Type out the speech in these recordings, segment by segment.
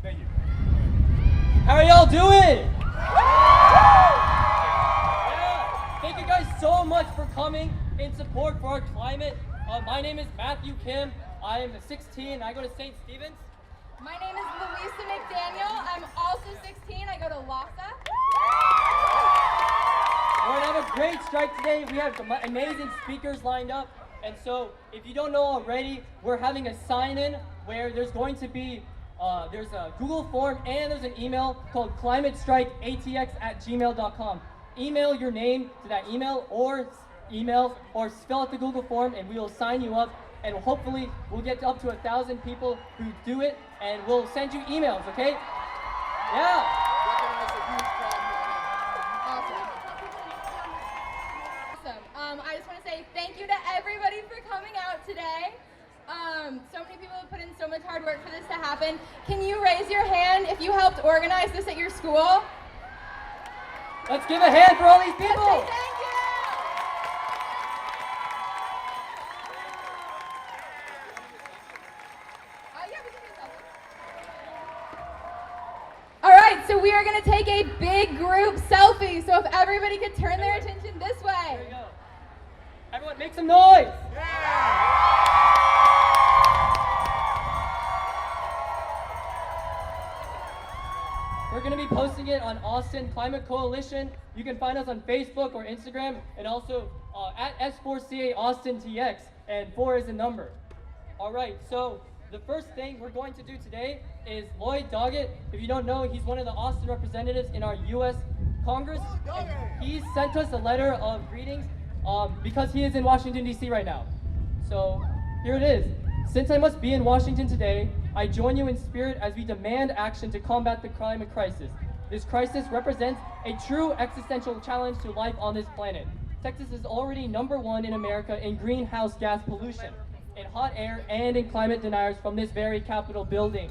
Thank you. How are y'all doing? Yeah. Thank you guys so much for coming in support for our climate. My name is Matthew Kim. I am 16. I go to St. Stephen's. My name is Louisa McDaniel. I'm also 16. I go to LASA. We're gonna have a great strike today. We have some amazing speakers lined up. And so, if you don't know already, we're having a sign-in where there's going to be there's a Google form and there's an email called climatestrikeatx@gmail.com. Email your name to that email or fill out the Google form and we will sign you up, and hopefully we'll get up to 1,000 people who do it, and we'll send you emails, okay? Yeah. Awesome. I just want to say thank you to everybody for coming out today. So many people have put in so much hard work for this to happen. Can you raise your hand if you helped organize this at your school? Let's give a hand for all these people. Let's say thank you. Yeah, we can do that. All right, so we are going to take a big group selfie. So if everybody could turn their attention this way. There you go. Everyone, make some noise. We're going to be posting it on Austin Climate Coalition. You can find us on Facebook or Instagram, and also at S4CA Austin TX, and 4 is the number. All right, so the first thing we're going to do today is Lloyd Doggett. If you don't know, he's one of the Austin representatives in our U.S. Congress. And he sent us a letter of greetings because he is in Washington, D.C. right now. So here it is. Since I must be in Washington today, I join you in spirit as we demand action to combat the climate crisis. This crisis represents a true existential challenge to life on this planet. Texas is already #1 in America in greenhouse gas pollution, in hot air, and in climate deniers from this very Capitol building.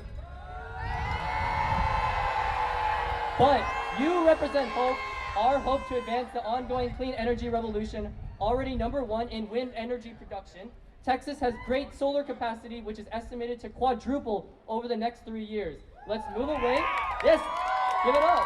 But you represent hope, our hope to advance the ongoing clean energy revolution, already #1 in wind energy production. Texas has great solar capacity, which is estimated to quadruple over the next 3 years. Let's move away. Yes, give it up.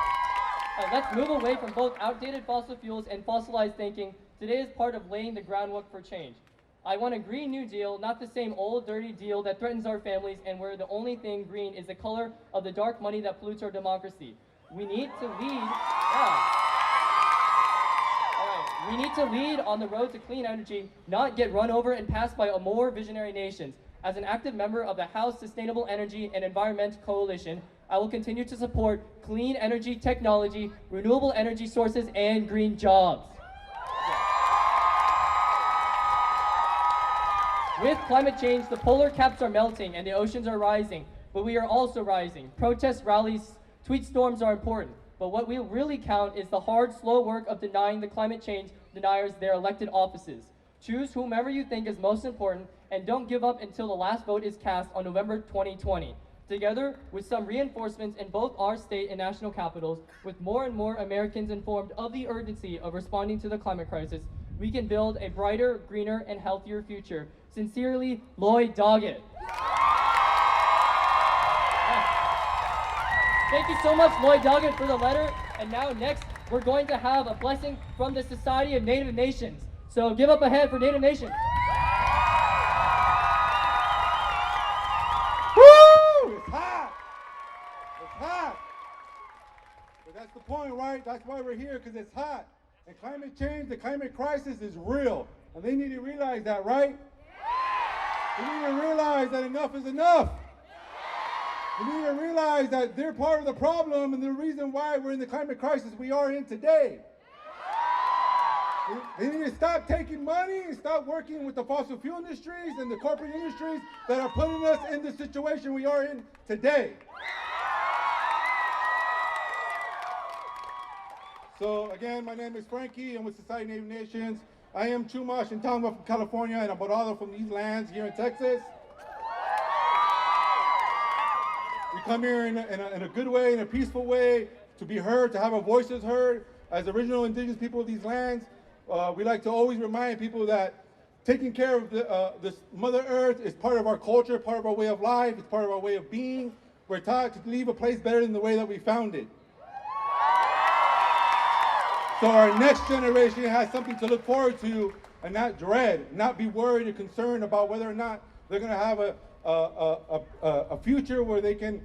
Let's move away from both outdated fossil fuels and fossilized thinking. Today is part of laying the groundwork for change. I want a Green New Deal, not the same old dirty deal that threatens our families and where the only thing green is the color of the dark money that pollutes our democracy. We need to lead. We need to lead on the road to clean energy, not get run over and passed by more visionary nations. As an active member of the House Sustainable Energy and Environment Coalition, I will continue to support clean energy technology, renewable energy sources, and green jobs. With climate change, the polar caps are melting and the oceans are rising, but we are also rising. Protest rallies, tweet storms are important. But what will really count is the hard, slow work of denying the climate change deniers their elected offices. Choose whomever you think is most important and don't give up until the last vote is cast on November 2020. Together with some reinforcements in both our state and national capitals, with more and more Americans informed of the urgency of responding to the climate crisis, we can build a brighter, greener, and healthier future. Sincerely, Lloyd Doggett. Thank you so much, Lloyd Doggett, for the letter. And now next, we're going to have a blessing from the Society of Native Nations. So give up a hand for Native Nations. Woo! It's hot! It's hot! But that's the point, right? That's why we're here, because it's hot. And climate change, the climate crisis is real. And they need to realize that, right? They need to realize that enough is enough. We need to realize that they're part of the problem and the reason why we're in the climate crisis we are in today. They need to stop taking money and stop working with the fossil fuel industries and the corporate industries that are putting us in the situation we are in today. So again, my name is Frankie. I'm with Society of Native Nations. I am Chumash and Tongva from California and Aborado from these lands here in Texas. We come here in a good way, in a peaceful way, to be heard, to have our voices heard. As original indigenous people of these lands, we like to always remind people that taking care of this Mother Earth is part of our culture, part of our way of life, it's part of our way of being. We're taught to leave a place better than the way that we found it. So our next generation has something to look forward to and not dread, not be worried or concerned about whether or not they're going to have a future where it can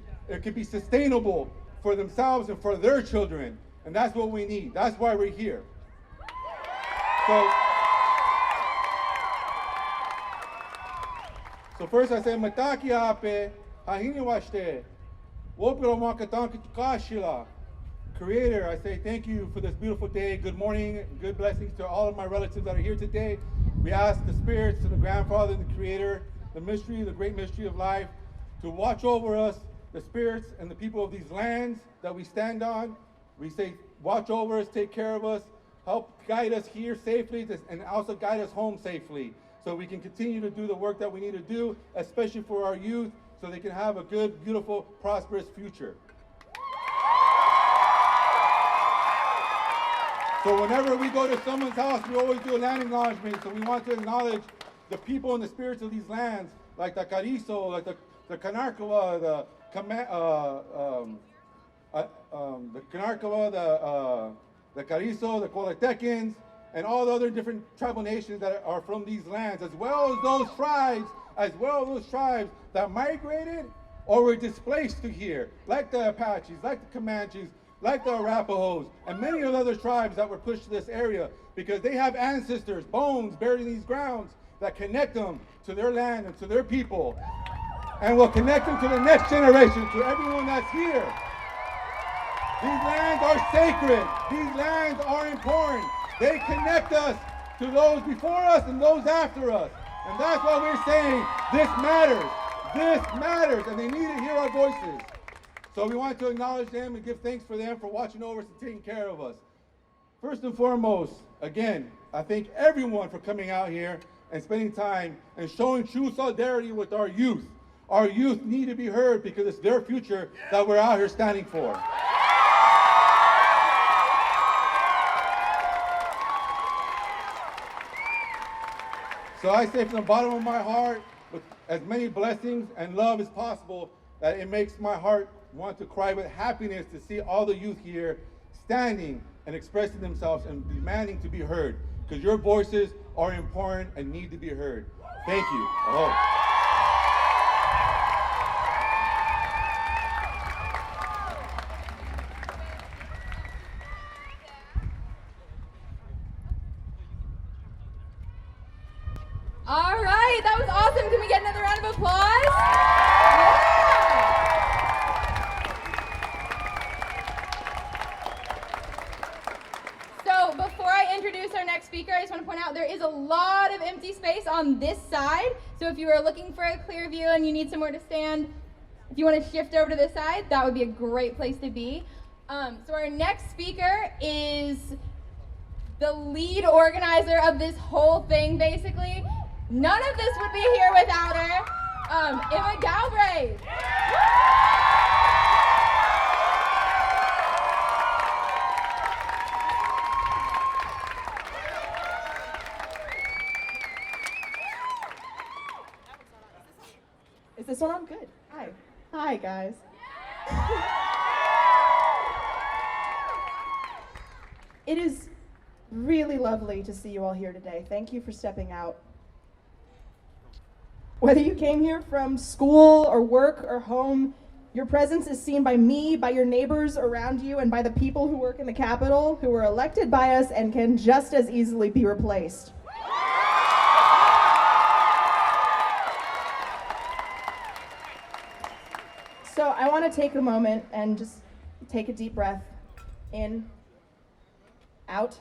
be sustainable for themselves and for their children. And that's what we need. That's why we're here. So first I say, Mataki ape, hahini washte, wopiro makatanki tukashila. Creator, I say thank you for this beautiful day. Good morning, good blessings to all of my relatives that are here today. We ask the spirits and the grandfather and the creator, the mystery, the great mystery of life, to watch over us, the spirits and the people of these lands that we stand on. We say, watch over us, take care of us, help guide us here safely, and also guide us home safely, so we can continue to do the work that we need to do, especially for our youth, so they can have a good, beautiful, prosperous future. So whenever we go to someone's house, we always do a land acknowledgement. So we want to acknowledge the people and the spirits of these lands, like the Carrizo, like the Kanarkawa, the Kanarkawa, the Carrizo, the Coatecans, and all the other different tribal nations that are from these lands, as well as those tribes that migrated or were displaced to here, like the Apaches, like the Comanches, like the Arapahoes, and many of the other tribes that were pushed to this area because they have ancestors, bones buried in these grounds that connect them to their land and to their people, and will connect them to the next generation, to everyone that's here. These lands are sacred. These lands are important. They connect us to those before us and those after us. And that's why we're saying this matters. This matters, and they need to hear our voices. So we want to acknowledge them and give thanks for them for watching over us and taking care of us. First and foremost, again, I thank everyone for coming out here and spending time and showing true solidarity with our youth. Our youth need to be heard because it's their future that we're out here standing for. So I say from the bottom of my heart, with as many blessings and love as possible, that it makes my heart want to cry with happiness to see all the youth here standing and expressing themselves and demanding to be heard, because your voices are important and need to be heard. Thank you. All right, that was awesome. Can we get another round of applause? So before I introduce our next speaker, I just want to point out there is a lot of empty space on this side. So if you are looking for a clear view and you need somewhere to stand, if you want to shift over to this side, that would be a great place to be. So our next speaker is the lead organizer of this whole thing, basically. None of this would be here without her. Emma Galbraith. Is this one on? Good. Hi. Hi, guys. It is really lovely to see you all here today. Thank you for stepping out. Whether you came here from school or work or home, your presence is seen by me, by your neighbors around you, and by the people who work in the Capitol who were elected by us and can just as easily be replaced. So I want to take a moment and just take a deep breath in, out.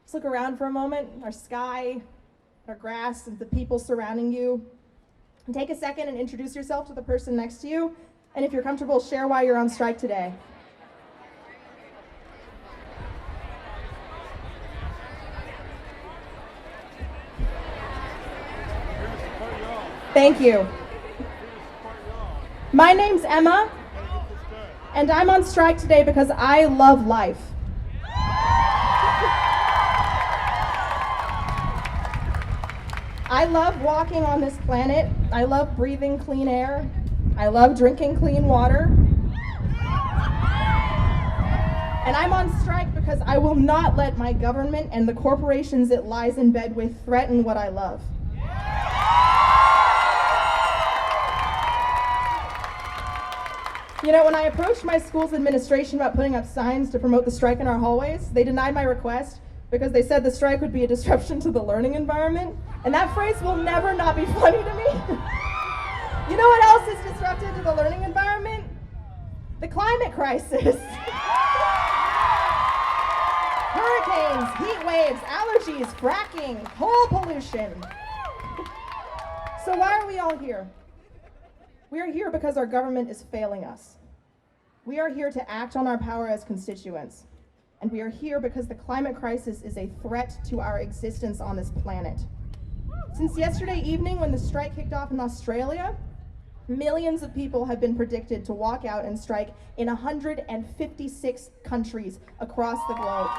Just look around for a moment, our sky, our grass, and the people surrounding you. And take a second and introduce yourself to the person next to you. And if you're comfortable, share why you're on strike today. Thank you. My name's Emma, and I'm on strike today because I love life. I love walking on this planet. I love breathing clean air. I love drinking clean water. And I'm on strike because I will not let my government and the corporations it lies in bed with threaten what I love. You know, when I approached my school's administration about putting up signs to promote the strike in our hallways, they denied my request because they said the strike would be a disruption to the learning environment. And that phrase will never not be funny to me. You know what else is disruptive to the learning environment? The climate crisis. Hurricanes, heat waves, allergies, fracking, coal pollution. So why are we all here? We are here because our government is failing us. We are here to act on our power as constituents. And we are here because the climate crisis is a threat to our existence on this planet. Since yesterday evening, when the strike kicked off in Australia, millions of people have been predicted to walk out and strike in 156 countries across the globe.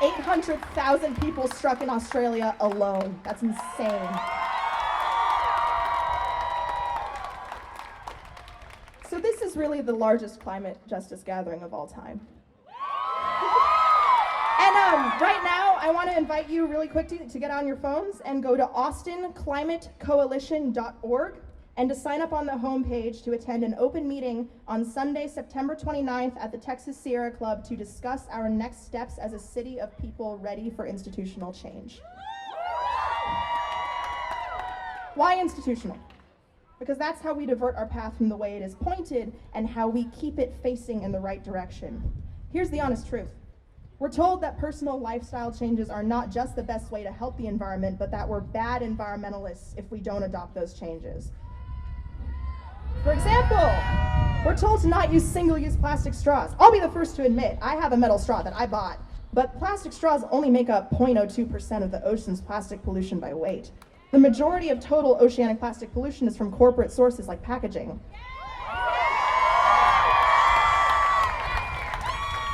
$800,000 people struck in Australia alone. That's insane. So this is really the largest climate justice gathering of all time. And right now, I want to invite you really quick to get on your phones and go to austinclimatecoalition.org and to sign up on the homepage to attend an open meeting on Sunday, September 29th at the Texas Sierra Club to discuss our next steps as a city of people ready for institutional change. Why institutional? Because that's how we divert our path from the way it is pointed and how we keep it facing in the right direction. Here's the honest truth. We're told that personal lifestyle changes are not just the best way to help the environment, but that we're bad environmentalists if we don't adopt those changes. For example, we're told to not use single-use plastic straws. I'll be the first to admit, I have a metal straw that I bought, but plastic straws only make up 0.02% of the ocean's plastic pollution by weight. The majority of total oceanic plastic pollution is from corporate sources like packaging.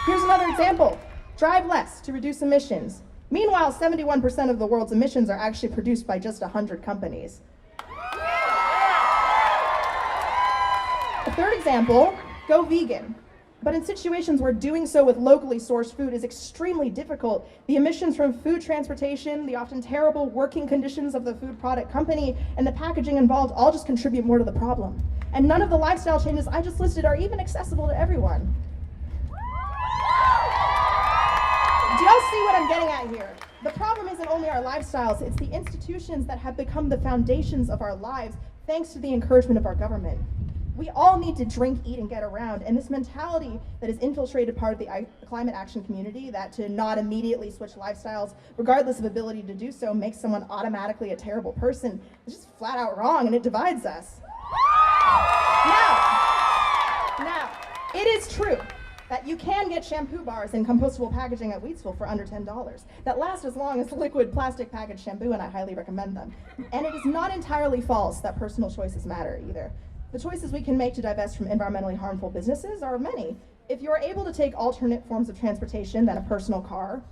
Here's another example. Drive less to reduce emissions. Meanwhile, 71% of the world's emissions are actually produced by just 100 companies. A third example, go vegan. But in situations where doing so with locally sourced food is extremely difficult, the emissions from food transportation, the often terrible working conditions of the food product company, and the packaging involved all just contribute more to the problem. And none of the lifestyle changes I just listed are even accessible to everyone. Do y'all see what I'm getting at here? The problem isn't only our lifestyles, it's the institutions that have become the foundations of our lives thanks to the encouragement of our government. We all need to drink, eat, and get around, and this mentality that has infiltrated part of the climate action community, that to not immediately switch lifestyles, regardless of ability to do so, makes someone automatically a terrible person, is just flat out wrong, and it divides us. Now, it is true that you can get shampoo bars in compostable packaging at Wheatsville for under $10 that last as long as liquid plastic packaged shampoo, and I highly recommend them. And it is not entirely false that personal choices matter either. The choices we can make to divest from environmentally harmful businesses are many. If you are able to take alternate forms of transportation than a personal car,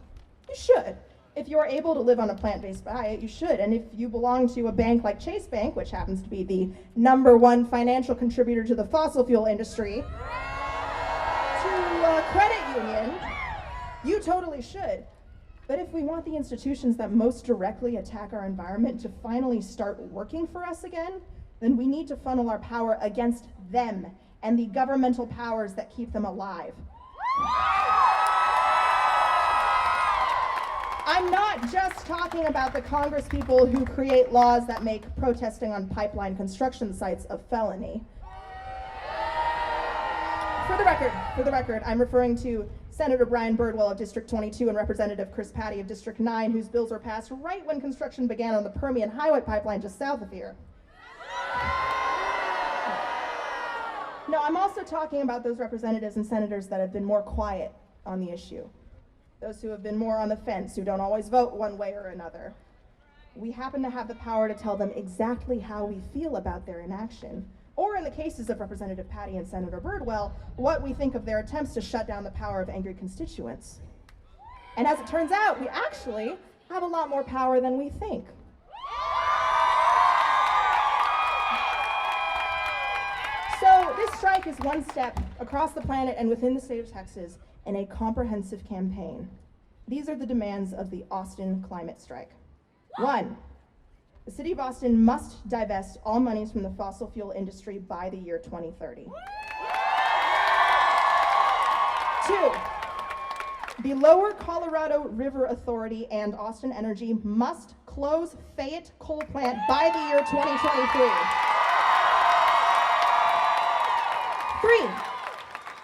you should. If you are able to live on a plant-based diet, you should. And if you belong to a bank like Chase Bank, which happens to be the #1 financial contributor to the fossil fuel industry, to a credit union, you totally should. But if we want the institutions that most directly attack our environment to finally start working for us again, then we need to funnel our power against them and the governmental powers that keep them alive. I'm not just talking about the Congress people who create laws that make protesting on pipeline construction sites a felony. For the record, I'm referring to Senator Brian Birdwell of District 22 and Representative Chris Patty of District 9, whose bills were passed right when construction began on the Permian Highway pipeline just south of here. No, I'm also talking about those representatives and senators that have been more quiet on the issue. Those who have been more on the fence, who don't always vote one way or another. We happen to have the power to tell them exactly how we feel about their inaction. Or in the cases of Representative Patty and Senator Birdwell, what we think of their attempts to shut down the power of angry constituents. And as it turns out, we actually have a lot more power than we think. this strike is one step across the planet and within the state of Texas in a comprehensive campaign. These are the demands of the Austin climate strike. 1, the city of Austin must divest all monies from the fossil fuel industry by the year 2030. 2, the Lower Colorado River Authority and Austin Energy must close Fayette Coal Plant by the year 2023. 3,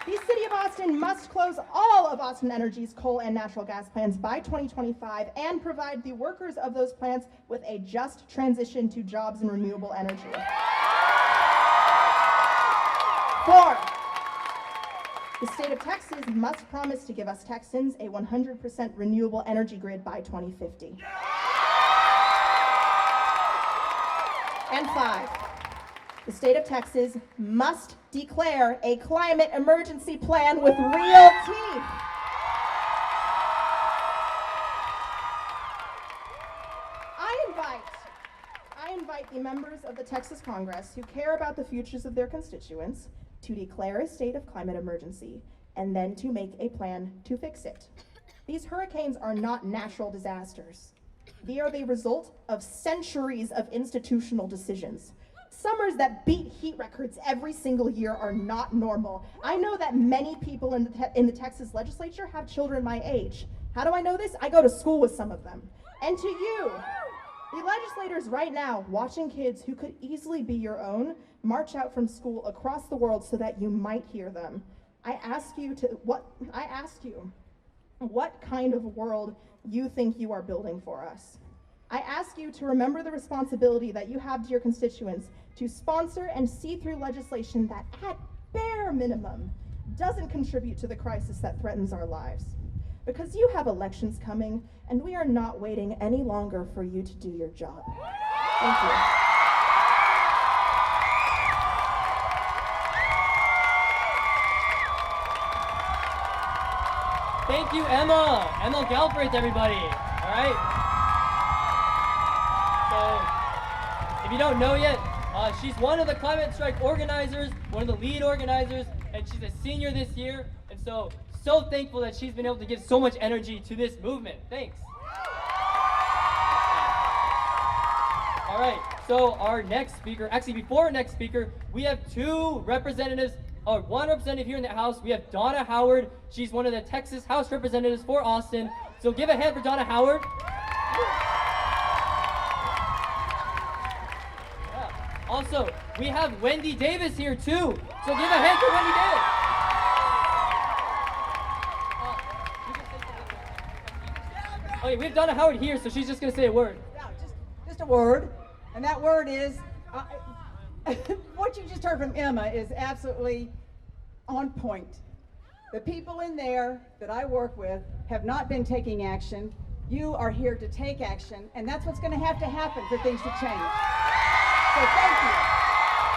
the city of Austin must close all of Austin Energy's coal and natural gas plants by 2025 and provide the workers of those plants with a just transition to jobs in renewable energy. 4, the state of Texas must promise to give us Texans a 100% renewable energy grid by 2050. And 5, the state of Texas must declare a climate emergency plan with real teeth. I invite the members of the Texas Congress who care about the futures of their constituents to declare a state of climate emergency and then to make a plan to fix it. These hurricanes are not natural disasters. They are the result of centuries of institutional decisions. Summers that beat heat records every single year are not normal. I know that many people in the Texas legislature have children my age. How do I know this? I go to school with some of them. And to you, the legislators right now watching kids who could easily be your own march out from school across the world so that you might hear them. I ask you what kind of world you think you are building for us. I ask you to remember the responsibility that you have to your constituents to sponsor and see through legislation that, at bare minimum, doesn't contribute to the crisis that threatens our lives. Because you have elections coming, and we are not waiting any longer for you to do your job. Thank you. Thank you, Emma. Emma Galbraith, everybody. All right. So, if you don't know yet, she's one of the climate strike organizers, one of the lead organizers, and she's a senior this year. And so thankful that she's been able to give so much energy to this movement. Thanks. All right, so our next speaker, actually before our next speaker, we have one representative here in the House. We have Donna Howard. She's one of the Texas House Representatives for Austin. So give a hand for Donna Howard. Yeah. Also, we have Wendy Davis here too. So give a hand for Wendy Davis. Okay, we have Donna Howard here, so she's just going to say a word. Yeah, just a word. And that word is, what you just heard from Emma is absolutely on point. The people in there that I work with have not been taking action. You are here to take action, and that's what's going to happen for things to change. So thank you.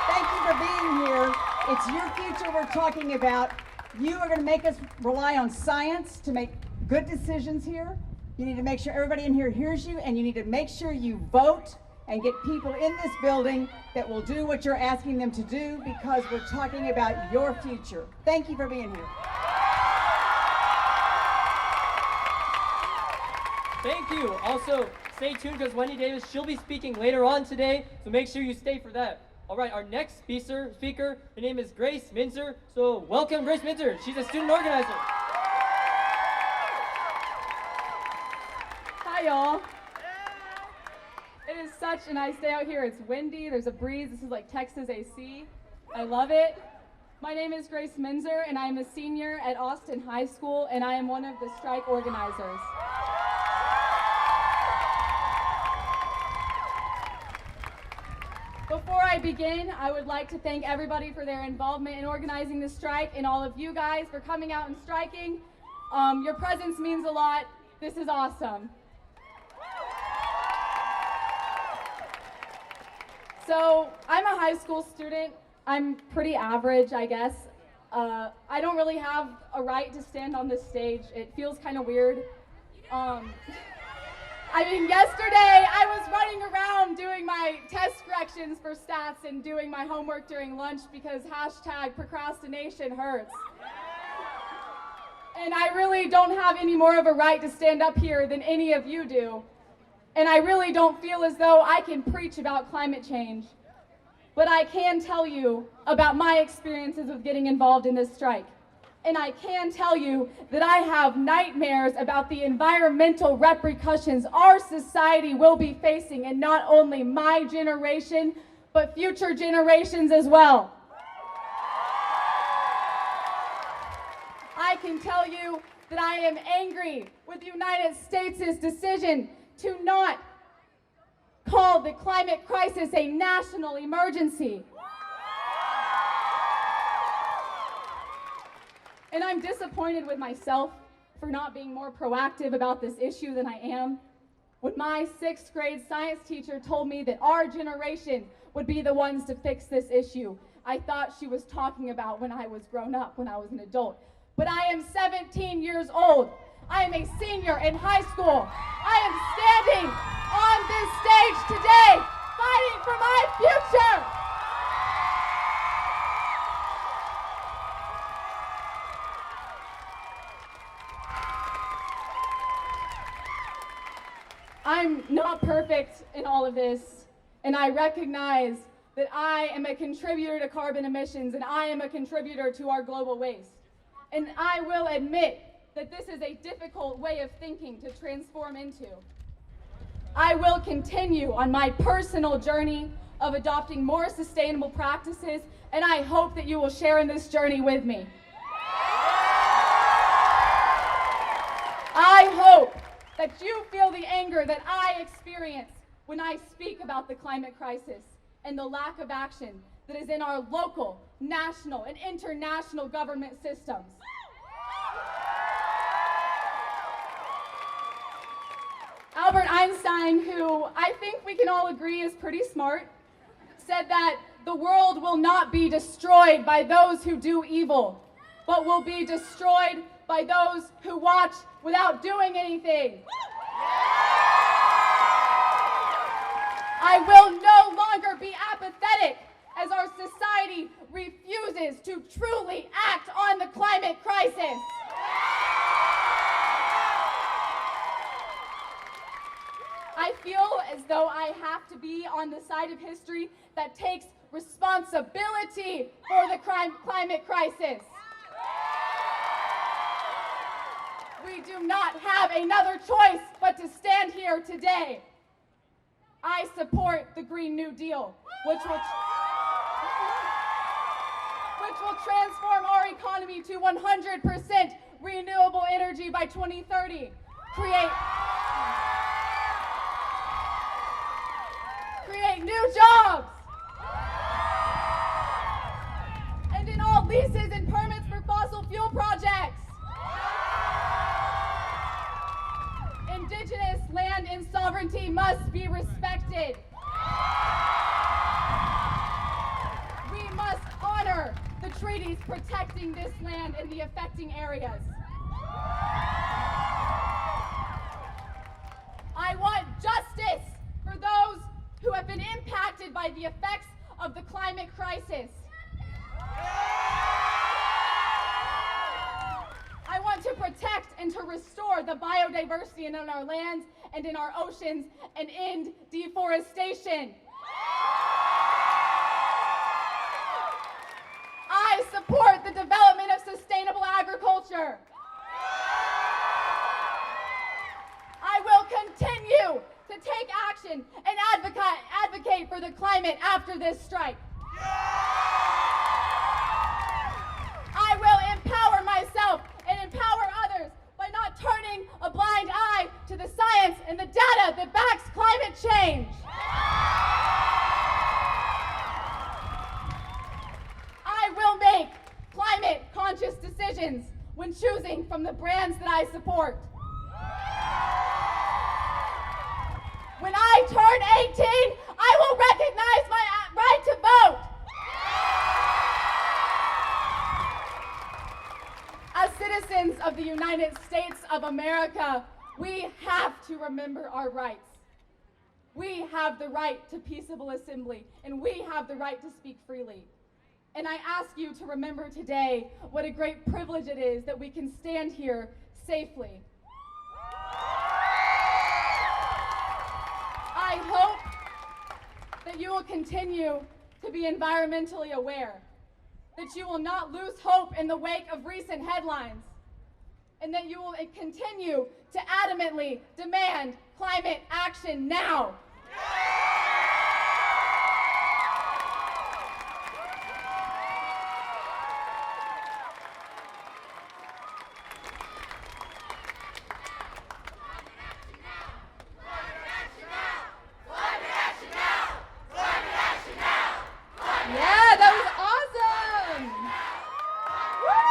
Thank you for being here. It's your future we're talking about. You are going to make us rely on science to make good decisions here. You need to make sure everybody in here hears you, and you need to make sure you vote and get people in this building that will do what you're asking them to do, because we're talking about your future. Thank you for being here. Thank you. Also, stay tuned because Wendy Davis, she'll be speaking later on today, so make sure you stay for that. All right, our next speaker, her name is Grace Minzer. So welcome, Grace Minzer. She's a student organizer. Hi, y'all. It is such a nice day out here. It's windy, there's a breeze. This is like Texas AC. I love it. My name is Grace Minzer, and I am a senior at Austin High School, and I am one of the strike organizers. Before I begin, I would like to thank everybody for their involvement in organizing the strike, and all of you guys for coming out and striking. Your presence means a lot. This is awesome. So I'm a high school student. I'm pretty average, I guess. I don't really have a right to stand on this stage. It feels kind of weird. I mean, yesterday I was running around doing my test corrections for stats and doing my homework during lunch because hashtag procrastination hurts. And I really don't have any more of a right to stand up here than any of you do. And I really don't feel as though I can preach about climate change. But I can tell you about my experiences with getting involved in this strike. And I can tell you that I have nightmares about the environmental repercussions our society will be facing in not only my generation, but future generations as well. I can tell you that I am angry with the United States' decision to not call the climate crisis a national emergency. And I'm disappointed with myself for not being more proactive about this issue than I am. When my 6th grade science teacher told me that our generation would be the ones to fix this issue, I thought she was talking about when I was grown up, when I was an adult. But I am 17 years old. I am a senior in high school. I am standing on this stage today, fighting for my future. I'm not perfect in all of this, and I recognize that I am a contributor to carbon emissions and I am a contributor to our global waste. And I will admit that this is a difficult way of thinking to transform into. I will continue on my personal journey of adopting more sustainable practices, and I hope that you will share in this journey with me. I hope that you feel the anger that I experience when I speak about the climate crisis and the lack of action that is in our local, national, and international government systems. Albert Einstein, who I think we can all agree is pretty smart, said that the world will not be destroyed by those who do evil, but will be destroyed by those who watch without doing anything. I will no longer be apathetic as our society refuses to truly act on the climate crisis. I feel as though I have to be on the side of history that takes responsibility for the climate crisis. We do not have another choice but to stand here today. I support the Green New Deal, which will transform our economy to 100% renewable energy by 2030, create new jobs, and in all leases and permits for fossil fuel projects. Indigenous land and sovereignty must be respected. We must honor the treaties protecting this land and the affecting areas. I want justice for those who have been impacted by the effects of the climate crisis. I want to protect and to restore the biodiversity in our lands and in our oceans and end deforestation. I support the development of sustainable agriculture. I will continue to take action and advocate for the climate after this strike. I will empower myself and empower others by not turning a blind eye to the science and the data that backs climate change. I will make climate-conscious decisions when choosing from the brands that I support. When I turn 18, I will recognize my right to vote. As citizens of the United States of America, We have to remember our rights. We have the right to peaceable assembly, and we have the right to speak freely. And I ask you to remember today what a great privilege it is that we can stand here safely. I hope that you will continue to be environmentally aware, that you will not lose hope in the wake of recent headlines, and that you will continue to adamantly demand climate action now. Yeah, that was awesome! Woo!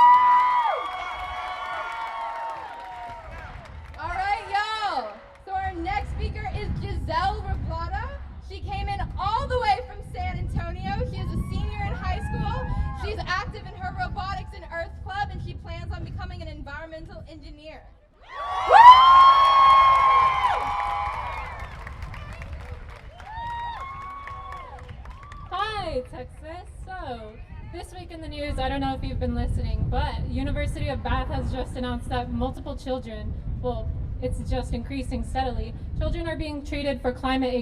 All right, y'all. So our next speaker is Giselle Reblada. She came in all the way from San Antonio. She is a senior in high school. She's active in her robotics and earth club, and she plans on becoming an environmental engineer. Woo! Hi, Texas. So, this week in the news, I don't know if you've been listening, but University of Bath has just announced that multiple children, well, it's just increasing steadily, children are being treated for climate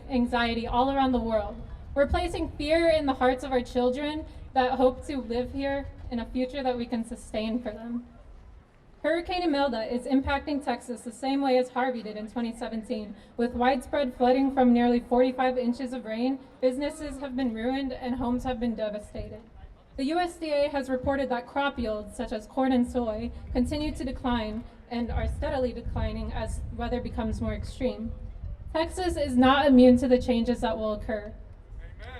anxiety all around the world. We're placing fear in the hearts of our children that hope to live here in a future that we can sustain for them. Hurricane Imelda is impacting Texas the same way as Harvey did in 2017. With widespread flooding from nearly 45 inches of rain, businesses have been ruined and homes have been devastated. The USDA has reported that crop yields, such as corn and soy, continue to decline and are steadily declining as weather becomes more extreme. Texas is not immune to the changes that will occur.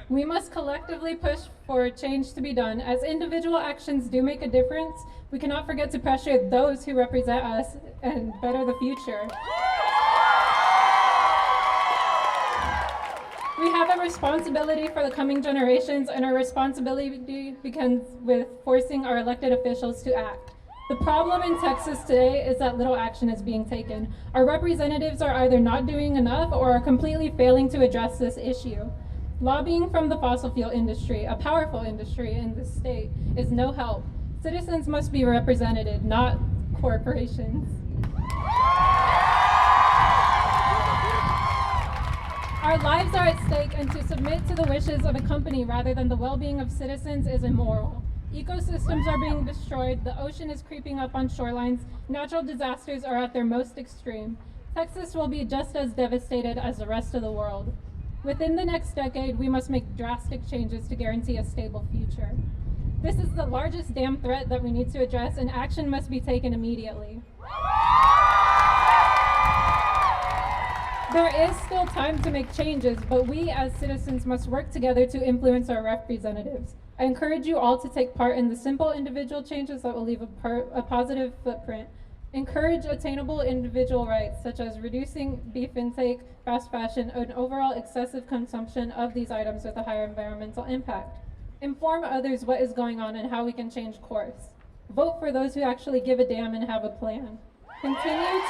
We must collectively push for change to be done. As individual actions do make a difference, we cannot forget to pressure those who represent us and better the future. We have a responsibility for the coming generations, and our responsibility begins with forcing our elected officials to act. The problem in Texas today is that little action is being taken. Our representatives are either not doing enough or are completely failing to address this issue. Lobbying from the fossil fuel industry, a powerful industry in this state, is no help. Citizens must be represented, not corporations. Our lives are at stake, and to submit to the wishes of a company rather than the well-being of citizens is immoral. Ecosystems are being destroyed, the ocean is creeping up on shorelines, natural disasters are at their most extreme. Texas will be just as devastated as the rest of the world. Within the next decade, we must make drastic changes to guarantee a stable future. This is the largest dam threat that we need to address, and action must be taken immediately. There is still time to make changes, but we as citizens must work together to influence our representatives. I encourage you all to take part in the simple individual changes that will leave a positive footprint. Encourage attainable individual rights, such as reducing beef intake, fast fashion, and overall excessive consumption of these items with a higher environmental impact. Inform others what is going on and how we can change course. Vote for those who actually give a damn and have a plan. Continue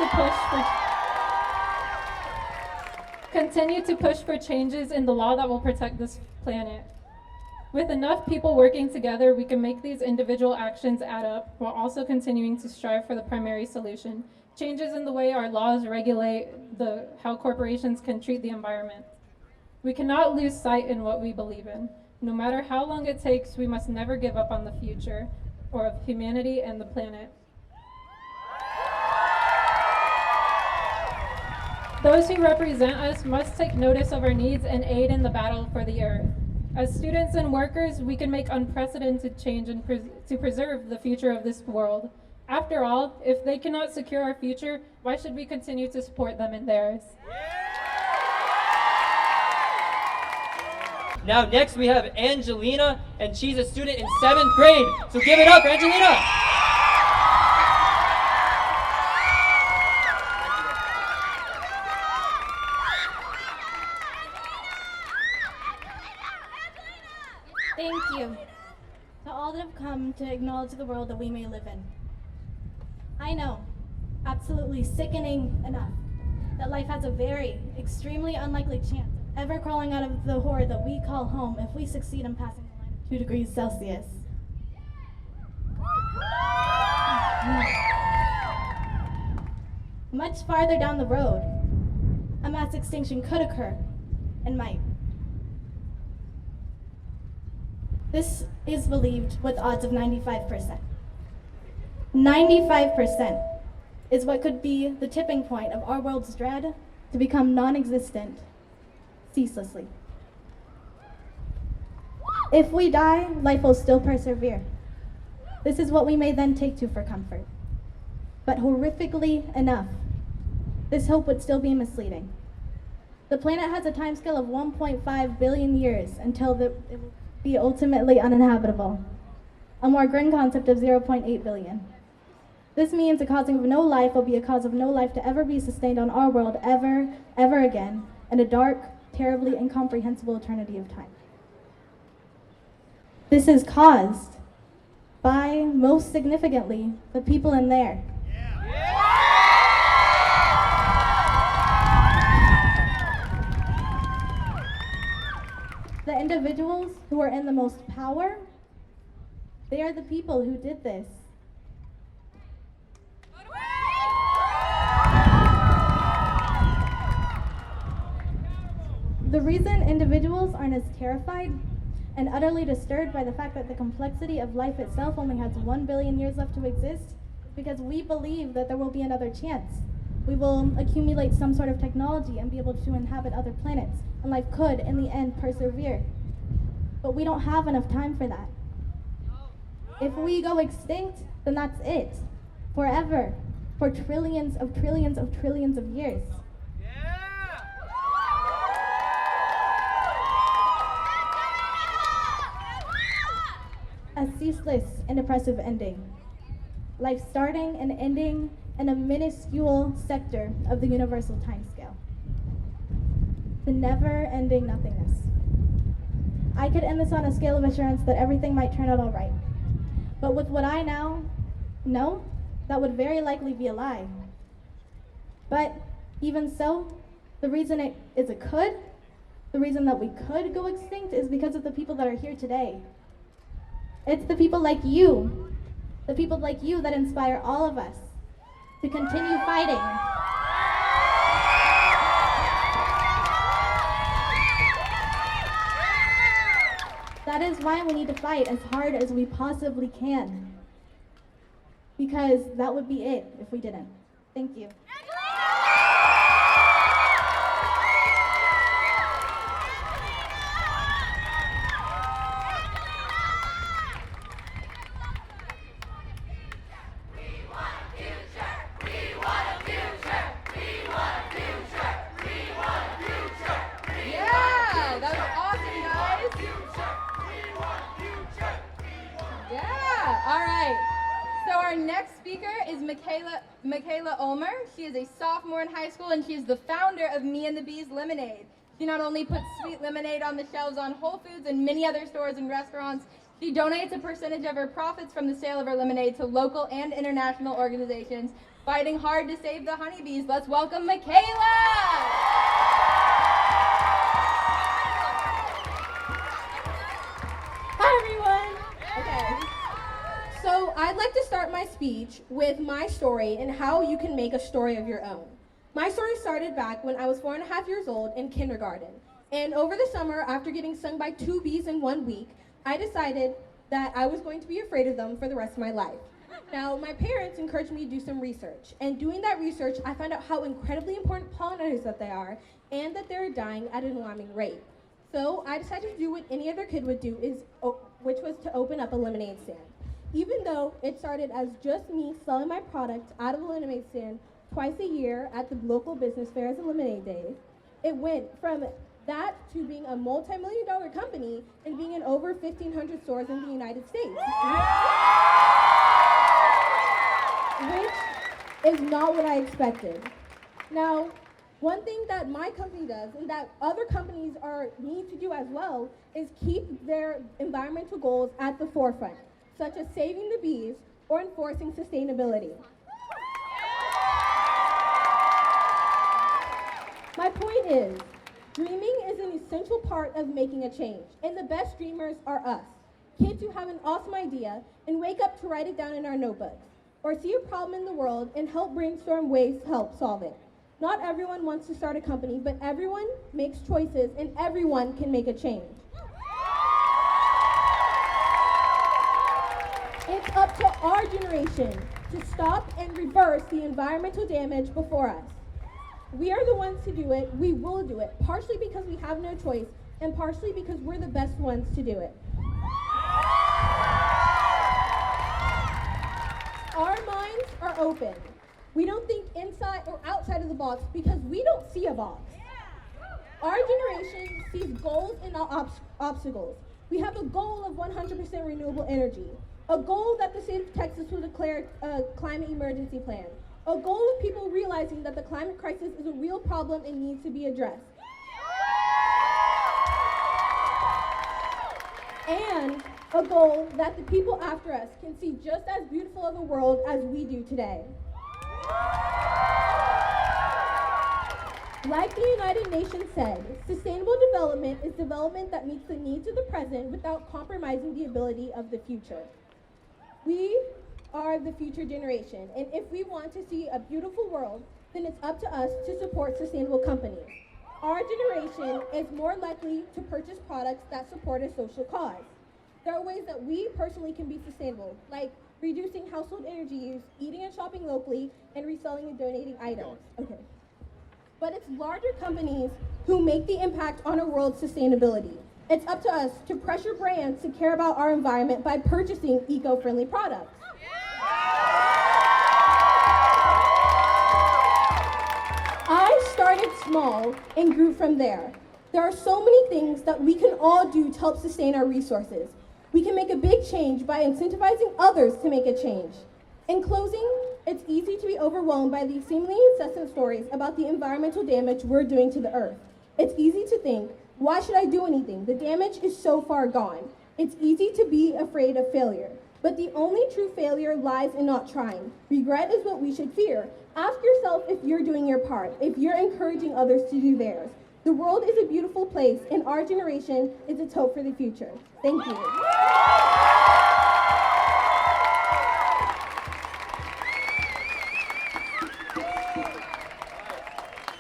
to push for changes in the law that will protect this planet. With enough people working together, we can make these individual actions add up while also continuing to strive for the primary solution, changes in the way our laws regulate how corporations can treat the environment. We cannot lose sight in what we believe in. No matter how long it takes, we must never give up on the future or of humanity and the planet. Those who represent us must take notice of our needs and aid in the battle for the earth. As students and workers, we can make unprecedented change to preserve the future of this world. After all, if they cannot secure our future, why should we continue to support them in theirs? Now next we have Angelina, and she's a student in 7th grade. So give it up for Angelina! Thank you to all that have come to acknowledge the world that we may live in. I know absolutely sickening enough that life has a very, extremely unlikely chance of ever crawling out of the horde that we call home if we succeed in passing the line of 2 degrees Celsius. Much farther down the road, a mass extinction could occur and might. This is believed with odds of 95%. 95% is what could be the tipping point of our world's dread to become non-existent ceaselessly. If we die, life will still persevere. This is what we may then take to for comfort. But horrifically enough, this hope would still be misleading. The planet has a timescale of 1.5 billion years until it will be ultimately uninhabitable. A more grim concept of 0.8 billion. This means the causing of no life will be a cause of no life to ever be sustained on our world ever again, in a dark, terribly incomprehensible eternity of time. This is caused by, most significantly, the people in there. The individuals who are in the most power, they are the people who did this. The reason individuals aren't as terrified and utterly disturbed by the fact that the complexity of life itself only has 1 billion years left to exist is because we believe that there will be another chance. We will accumulate some sort of technology and be able to inhabit other planets, and life could, in the end, persevere. But we don't have enough time for that. If we go extinct, then that's it. Forever. For trillions of trillions of trillions of years. A ceaseless and oppressive ending. Life starting and ending in a minuscule sector of the universal timescale. The never-ending nothingness. I could end this on a scale of assurance that everything might turn out all right. But with what I now know, that would very likely be a lie. But even so, the reason the reason that we could go extinct is because of the people that are here today. It's the people like you that inspire all of us to continue fighting. That is why we need to fight as hard as we possibly can. Because that would be it if we didn't. Thank you. Michaela Ulmer. She is a sophomore in high school and she is the founder of Me and the Bees Lemonade. She not only puts sweet lemonade on the shelves on Whole Foods and many other stores and restaurants, she donates a percentage of her profits from the sale of her lemonade to local and international organizations fighting hard to save the honeybees. Let's welcome Michaela! Hi, everyone. Okay. So I'd like to start my speech with my story and how you can make a story of your own. My story started back when I was 4.5 years old in kindergarten. And over the summer, after getting stung by 2 bees in 1 week, I decided that I was going to be afraid of them for the rest of my life. Now, my parents encouraged me to do some research. And doing that research, I found out how incredibly important pollinators that they are and that they're dying at an alarming rate. So I decided to do what any other kid would do, which was to open up a lemonade stand. Even though it started as just me selling my product out of the lemonade stand twice a year at the local business fairs and lemonade days, it went from that to being a multi-million-dollar company and being in over 1,500 stores in the United States. Which is not what I expected. Now, one thing that my company does and that other companies need to do as well is keep their environmental goals at the forefront, such as saving the bees or enforcing sustainability. is, dreaming is an essential part of making a change, and the best dreamers are us. Kids who have an awesome idea and wake up to write it down in our notebooks, or see a problem in the world and help brainstorm ways to help solve it. Not everyone wants to start a company, but everyone makes choices and everyone can make a change. It's up to our generation to stop and reverse the environmental damage before us. We are the ones to do it, we will do it, partially because we have no choice, and partially because we're the best ones to do it. Our minds are open. We don't think inside or outside of the box because we don't see a box. Our generation sees goals and not obstacles. We have a goal of 100% renewable energy, a goal that the state of Texas will declare a climate emergency plan, a goal of people realizing that the climate crisis is a real problem and needs to be addressed. And a goal that the people after us can see just as beautiful of a world as we do today. Like the United Nations said, sustainable development is development that meets the needs of the present without compromising the ability of the future. We are the future generation, and if we want to see a beautiful world, then it's up to us to support sustainable companies. Our generation is more likely to purchase products that support a social cause. There are ways that we personally can be sustainable, like reducing household energy use, eating and shopping locally, and reselling and donating items. Okay. But it's larger companies who make the impact on our world's sustainability. It's up to us to pressure brands to care about our environment by purchasing eco-friendly products. I started small and grew from there. There are so many things that we can all do to help sustain our resources. We can make a big change by incentivizing others to make a change. In closing, it's easy to be overwhelmed by these seemingly incessant stories about the environmental damage we're doing to the earth. It's easy to think, why should I do anything? The damage is so far gone. It's easy to be afraid of failure. But the only true failure lies in not trying. Regret is what we should fear. Ask yourself if you're doing your part, if you're encouraging others to do theirs. The world is a beautiful place, and our generation is its hope for the future. Thank you.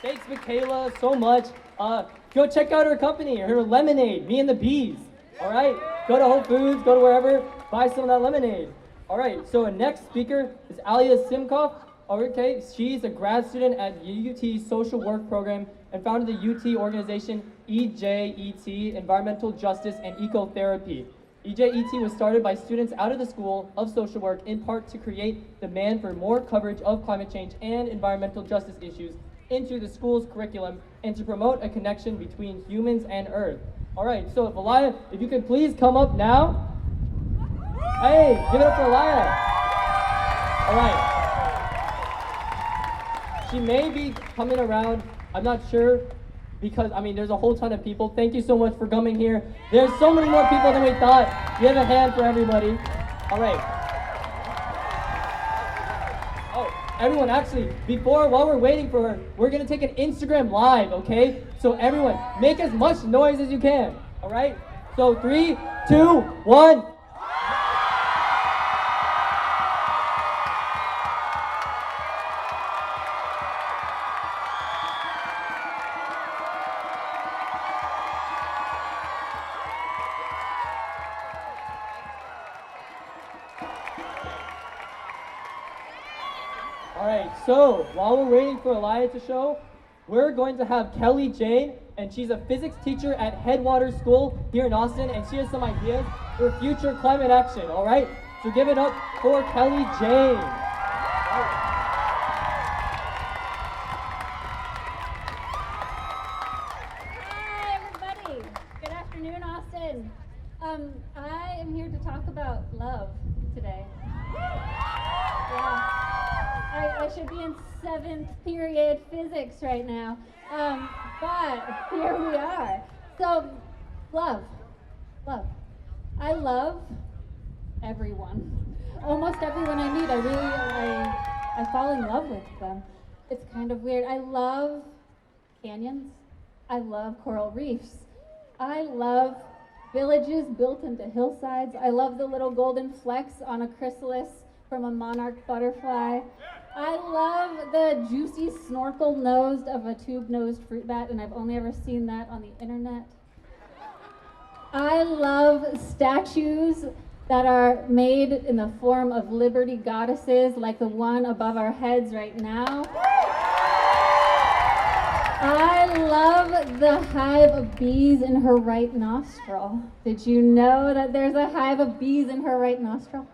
Thanks, Michaela, so much. Go check out her company, her lemonade, Me and the Bees. All right, go to Whole Foods, go to wherever, buy some of that lemonade. All right, so our next speaker is Alia Simkov. Okay, she's a grad student at UT Social Work Program and founded the UT organization EJET, Environmental Justice and Ecotherapy. EJET was started by students out of the School of Social Work in part to create demand for more coverage of climate change and environmental justice issues into the school's curriculum and to promote a connection between humans and Earth. All right, so if Elia, if you could please come up now. Hey, give it up for Elia. All right. She may be coming around, I'm not sure, because, there's a whole ton of people. Thank you so much for coming here. There's so many more people than we thought. Give a hand for everybody. All right. Oh, everyone, actually, while we're waiting for her, we're going to take an Instagram live, okay? So everyone, make as much noise as you can, all right? So 3, 2, 1. So, while we're waiting for Elia to show, we're going to have Kelly Jane, and she's a physics teacher at Headwaters School here in Austin, and she has some ideas for future climate action, all right? So give it up for Kelly Jane. Hi, everybody. Good afternoon, Austin. I am here to talk about love today. Yeah. I should be in 7th period physics right now, but here we are. So, love. I love everyone. Almost everyone I meet, I fall in love with them. It's kind of weird. I love canyons. I love coral reefs. I love villages built into hillsides. I love the little golden flecks on a chrysalis from a monarch butterfly. I love the juicy snorkel nosed of a tube-nosed fruit bat, and I've only ever seen that on the internet. I love statues that are made in the form of liberty goddesses, like the one above our heads right now. I love the hive of bees in her right nostril. Did you know that there's a hive of bees in her right nostril?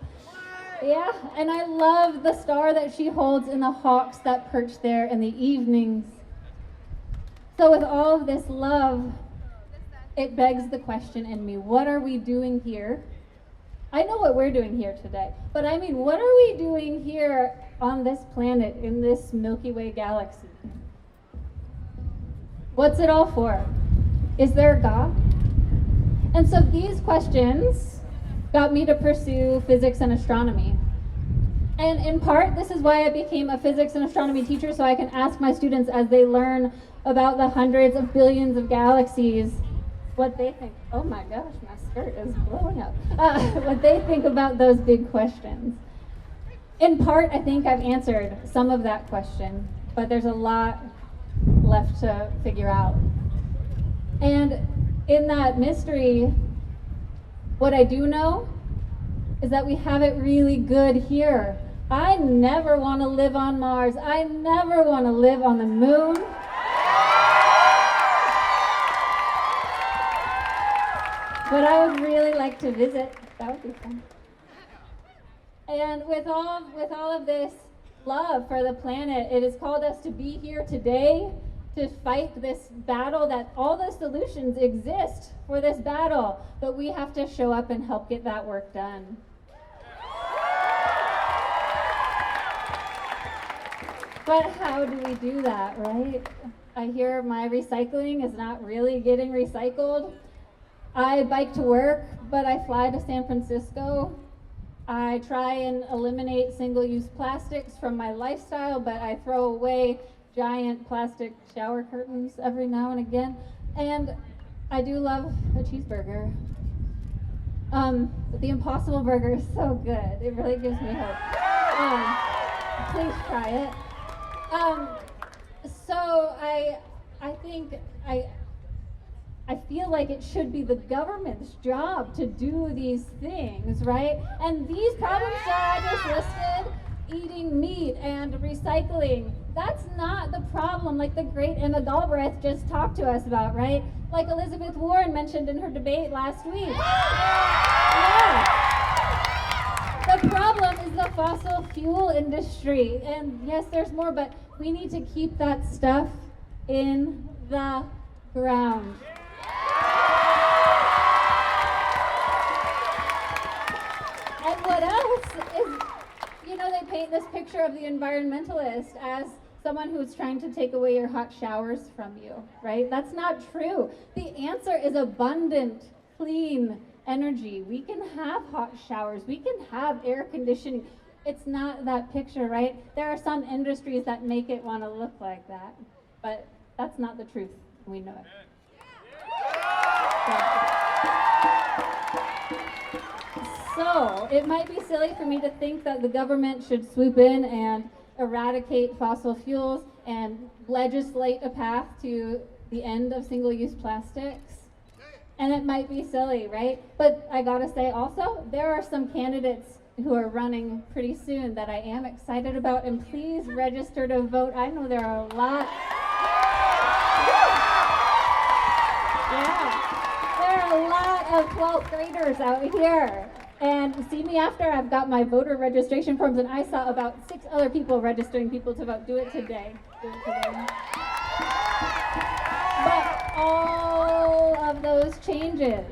Yeah, and I love the star that she holds in the hawks that perch there in the evenings. So with all of this love, it begs the question in me, what are we doing here? I know what we're doing here today, but I mean, what are we doing here on this planet, in this Milky Way galaxy? What's it all for? Is there a God? And so these questions got me to pursue physics and astronomy. And in part, this is why I became a physics and astronomy teacher, so I can ask my students as they learn about the hundreds of billions of galaxies, what they think. Oh my gosh, my skirt is blowing up. What they think about those big questions. In part, I think I've answered some of that question, but there's a lot left to figure out. And in that mystery, what I do know is that we have it really good here. I never want to live on Mars. I never want to live on the moon. But I would really like to visit. That would be fun. And with all of this love for the planet, it has called us to be here today to fight this battle, that all the solutions exist for this battle, but we have to show up and help get that work done. But how do we do that, right? I hear my recycling is not really getting recycled. I bike to work, but I fly to San Francisco. I try and eliminate single-use plastics from my lifestyle, but I throw away giant plastic shower curtains every now and again. And I do love a cheeseburger. But the Impossible Burger is so good. It really gives me hope. Please try it. So I think I feel like it should be the government's job to do these things, right? And these problems that I just listed, eating meat and recycling, that's not the problem like the great Emma Galbraith just talked to us about, right? Like Elizabeth Warren mentioned in her debate last week. Yeah. The problem is the fossil fuel industry. And yes, there's more, but we need to keep that stuff in the ground. And what else is, they paint this picture of the environmentalist as someone who's trying to take away your hot showers from you, right? That's not true. The answer is abundant, clean energy. We can have hot showers. We can have air conditioning. It's not that picture, right? There are some industries that make it want to look like that, but that's not the truth. We know it. So it might be silly for me to think that the government should swoop in and eradicate fossil fuels and legislate a path to the end of single-use plastics. And it might be silly, right? But I gotta say also, there are some candidates who are running pretty soon that I am excited about, and please register to vote. I know there are a lot. Yeah, there are a lot of 12th graders out here. And see me after I've got my voter registration forms, and I saw about 6 other people registering people to vote. Do it today. Do it today. But all of those changes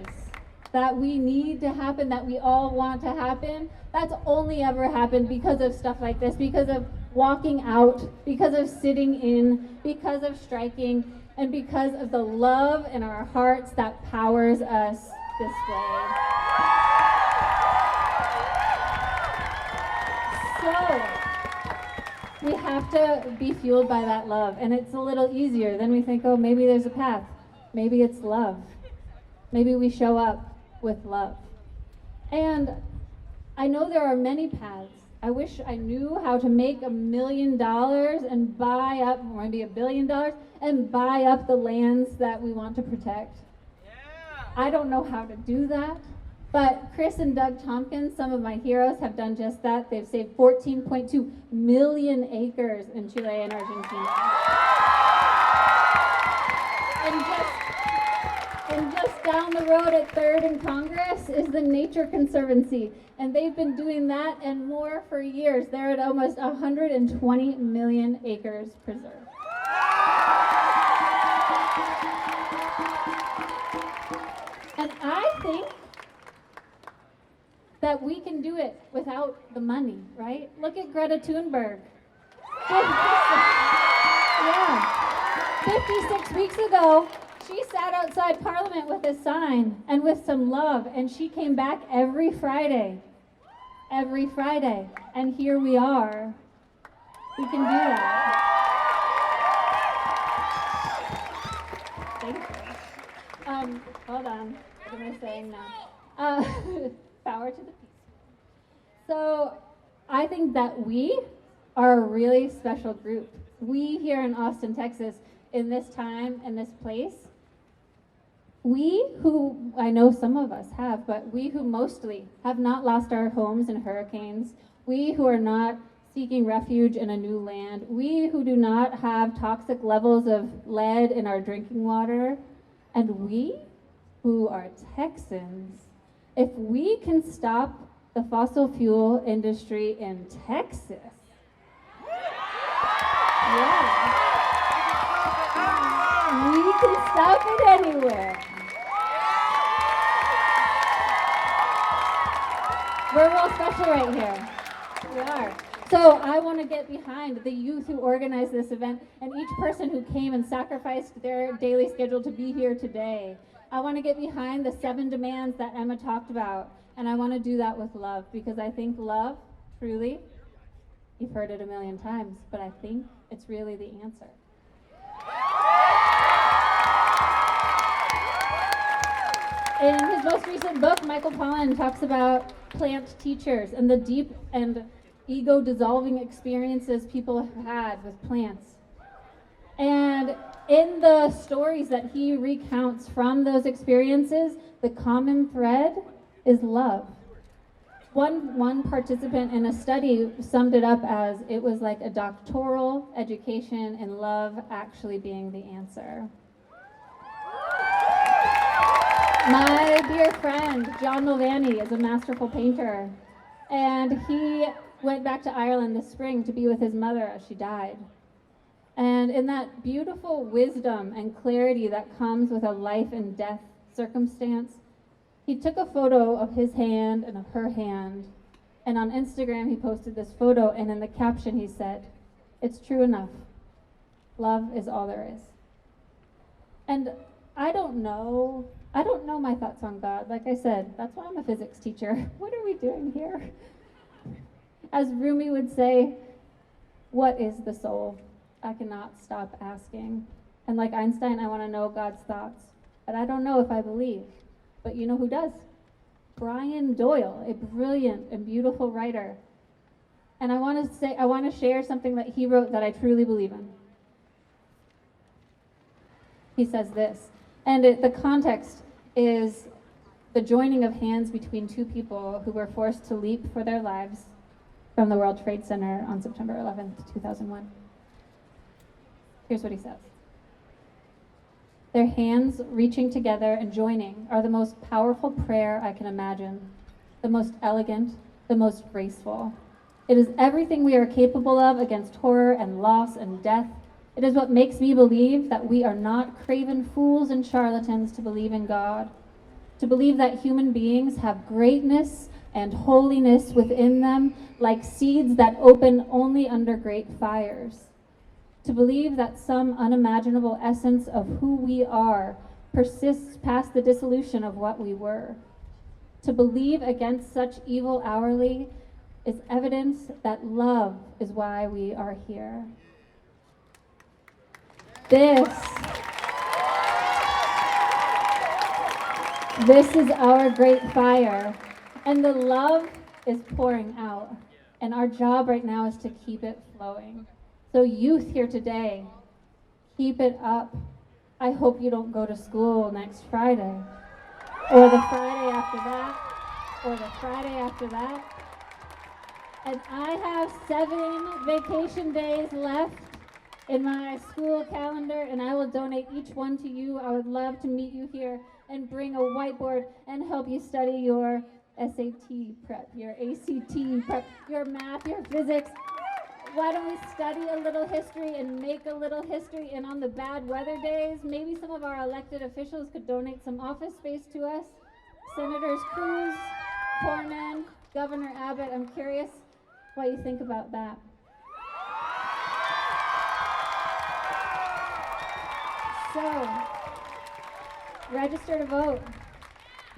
that we need to happen, that we all want to happen, that's only ever happened because of stuff like this, because of walking out, because of sitting in, because of striking, and because of the love in our hearts that powers us this way. So, we have to be fueled by that love, and it's a little easier. Then we think, oh, maybe there's a path. Maybe it's love. Maybe we show up with love. And I know there are many paths. I wish I knew how to make $1 million and buy up, or maybe $1 billion, and buy up the lands that we want to protect. I don't know how to do that, but Chris and Doug Tompkins, some of my heroes, have done just that. They've saved 14.2 million acres in Chile and Argentina. And just down the road at 3rd and Congress is the Nature Conservancy. And they've been doing that and more for years. They're at almost 120 million acres preserved. And I think that we can do it without the money, right? Look at Greta Thunberg. Yeah. 56 weeks ago, she sat outside Parliament with a sign and with some love, and she came back every Friday. Every Friday. And here we are. We can do that. Thank you. Hold on. What am I saying now? Power to the peace. So I think that we are a really special group. We here in Austin, Texas, in this time, in this place, we who, I know some of us have, but we who mostly have not lost our homes in hurricanes, we who are not seeking refuge in a new land, we who do not have toxic levels of lead in our drinking water, and we who are Texans, if we can stop the fossil fuel industry in Texas, yeah, we can stop it anywhere. We're real special right here. We are. So I want to get behind the youth who organized this event and each person who came and sacrificed their daily schedule to be here today. I want to get behind the 7 demands that Emma talked about, and I want to do that with love, because I think love, truly, you've heard it a million times, but I think it's really the answer. In his most recent book, Michael Pollan talks about plant teachers and the deep and ego-dissolving experiences people have had with plants. And in the stories that he recounts from those experiences, the common thread is love. One participant in a study summed it up as it was like a doctoral education in love actually being the answer. My dear friend, John Mulvaney, is a masterful painter, and he went back to Ireland this spring to be with his mother as she died. And in that beautiful wisdom and clarity that comes with a life and death circumstance, he took a photo of his hand and of her hand, and on Instagram he posted this photo, and in the caption he said, "It's true enough. Love is all there is." And I don't know my thoughts on God. Like I said, that's why I'm a physics teacher. What are we doing here? As Rumi would say, what is the soul? I cannot stop asking. And like Einstein, I want to know God's thoughts. But I don't know if I believe. But you know who does? Brian Doyle, a brilliant and beautiful writer. And I want to share something that he wrote that I truly believe in. He says this, and the context is the joining of hands between two people who were forced to leap for their lives from the World Trade Center on September 11th, 2001. Here's what he says. Their hands reaching together and joining are the most powerful prayer I can imagine, the most elegant, the most graceful. It is everything we are capable of against horror and loss and death. It is what makes me believe that we are not craven fools and charlatans to believe in God, to believe that human beings have greatness and holiness within them like seeds that open only under great fires, to believe that some unimaginable essence of who we are persists past the dissolution of what we were, to believe against such evil hourly is evidence that love is why we are here. This is our great fire, and the love is pouring out. And our job right now is to keep it flowing. So youth here today, keep it up. I hope you don't go to school next Friday, or the Friday after that, or the Friday after that. And I have 7 vacation days left in my school calendar, and I will donate each one to you. I would love to meet you here and bring a whiteboard and help you study your SAT prep, your ACT prep, your math, your physics. Why don't we study a little history and make a little history? And on the bad weather days, maybe some of our elected officials could donate some office space to us. Senators Cruz, Cornyn, Governor Abbott, I'm curious what you think about that. So, register to vote.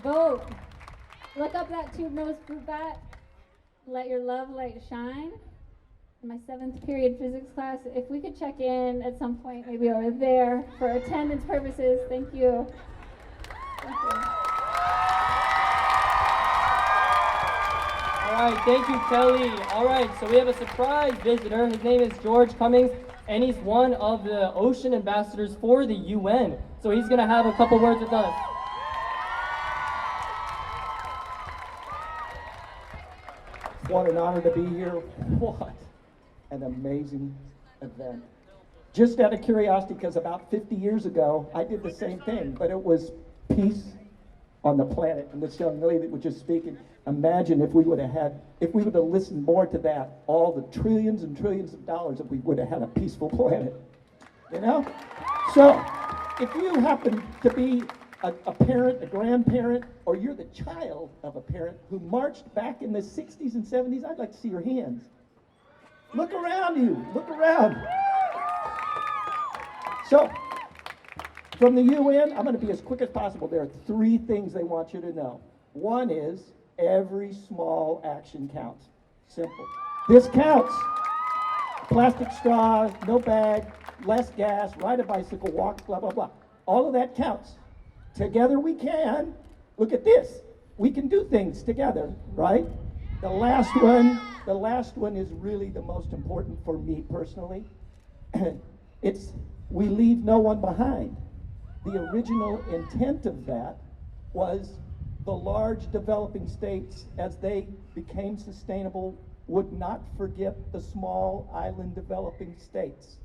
Vote. Look up that tube-nosed fruit bat. Let your love light shine. In my 7th period physics class, if we could check in at some point, maybe over there, for attendance purposes. Thank you. Thank you. All right, thank you, Kelly. All right, so we have a surprise visitor. His name is George Cummings, and he's one of the ocean ambassadors for the UN. So he's going to have a couple words with us. What an honor to be here. What an amazing event. Just out of curiosity, because about 50 years ago, I did the same thing, but it was peace on the planet. And this young lady that was just speaking, imagine if we would have listened more to that, all the trillions and trillions of dollars that we would have had a peaceful planet. You know? So, if you happen to be a parent, a grandparent, or you're the child of a parent who marched back in the 60s and 70s, I'd like to see your hands. Look around you, look around. So, from the UN, I'm going to be as quick as possible. There are 3 things they want you to know. One is every small action counts. Simple. This counts. Plastic straw, no bag, less gas, ride a bicycle, walk, blah, blah, blah. All of that counts. Together we can. Look at this. We can do things together, right? The last one is really the most important for me personally. It's we leave no one behind. The original intent of that was the large developing states, as they became sustainable, would not forget the small island developing states.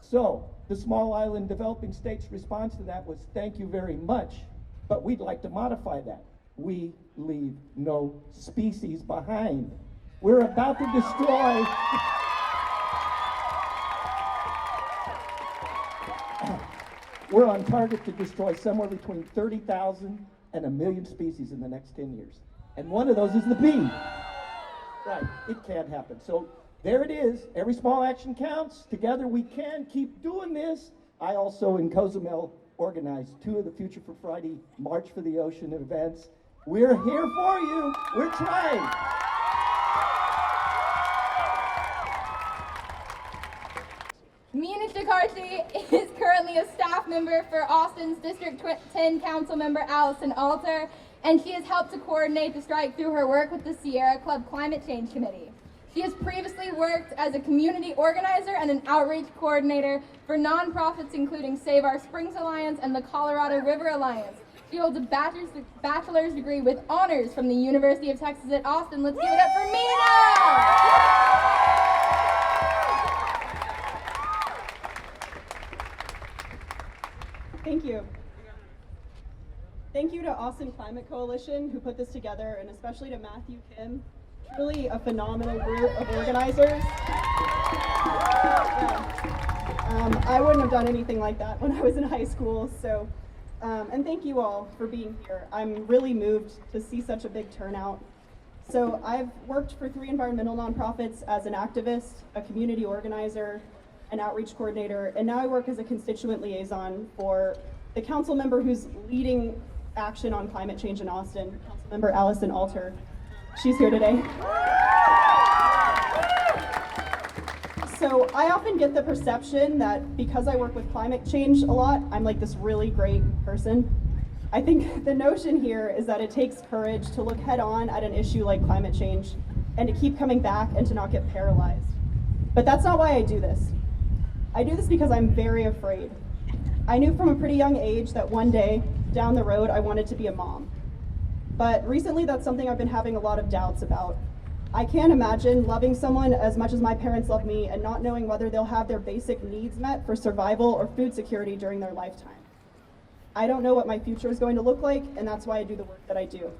So the small island developing states' response to that was, thank you very much, but we'd like to modify that. We leave no species behind. We're about to destroy we're on target to destroy somewhere between 30,000 and 1 million species in the next 10 years. And one of those is the bee. Right, it can't happen. So there it is. Every small action counts. Together we can keep doing this. I also in Cozumel organized 2 of the Future for Friday March for the Ocean events. We're here for you. We're trying. Mina Shakarchi is currently a staff member for Austin's District 10 Council member Allison Alter, and she has helped to coordinate the strike through her work with the Sierra Club Climate Change Committee. She has previously worked as a community organizer and an outreach coordinator for nonprofits including Save Our Springs Alliance and the Colorado River Alliance. She holds a bachelor's degree with honors from the University of Texas at Austin. Let's give it up for Mina! Thank you. Thank you to Austin Climate Coalition who put this together, and especially to Matthew Kim. Truly a phenomenal group of organizers. I wouldn't have done anything like that when I was in high school, so, and thank you all for being here. I'm really moved to see such a big turnout. So I've worked for 3 environmental nonprofits as an activist, a community organizer, an outreach coordinator, and now I work as a constituent liaison for the council member who's leading action on climate change in Austin, Councilmember Allison Alter. She's here today. So I often get the perception that because I work with climate change a lot, I'm like this really great person. I think the notion here is that it takes courage to look head on at an issue like climate change and to keep coming back and to not get paralyzed. But that's not why I do this. I do this because I'm very afraid. I knew from a pretty young age that one day down the road I wanted to be a mom. But recently that's something I've been having a lot of doubts about. I can't imagine loving someone as much as my parents love me and not knowing whether they'll have their basic needs met for survival or food security during their lifetime. I don't know what my future is going to look like, and that's why I do the work that I do.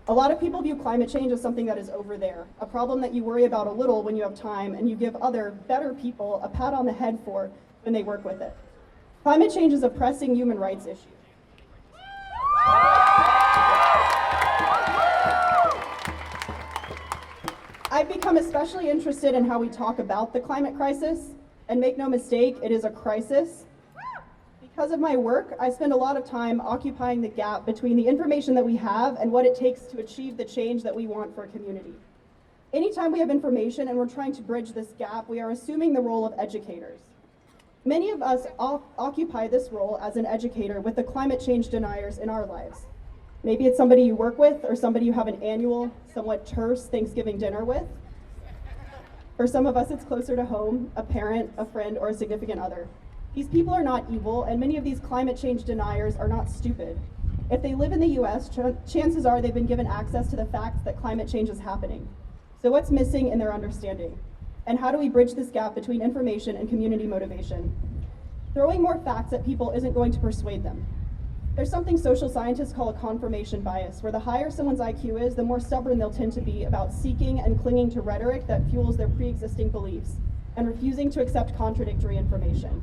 A lot of people view climate change as something that is over there, a problem that you worry about a little when you have time and you give other, better people a pat on the head for when they work with it. Climate change is a pressing human rights issue. I've become especially interested in how we talk about the climate crisis, and make no mistake, it is a crisis. Because of my work, I spend a lot of time occupying the gap between the information that we have and what it takes to achieve the change that we want for a community. Anytime we have information and we're trying to bridge this gap, we are assuming the role of educators. Many of us occupy this role as an educator with the climate change deniers in our lives. Maybe it's somebody you work with or somebody you have an annual, somewhat terse Thanksgiving dinner with. For some of us, it's closer to home, a parent, a friend, or a significant other. These people are not evil, and many of these climate change deniers are not stupid. If they live in the US, chances are they've been given access to the facts that climate change is happening. So what's missing in their understanding? And how do we bridge this gap between information and community motivation? Throwing more facts at people isn't going to persuade them. There's something social scientists call a confirmation bias, where the higher someone's IQ is, the more stubborn they'll tend to be about seeking and clinging to rhetoric that fuels their pre-existing beliefs and refusing to accept contradictory information.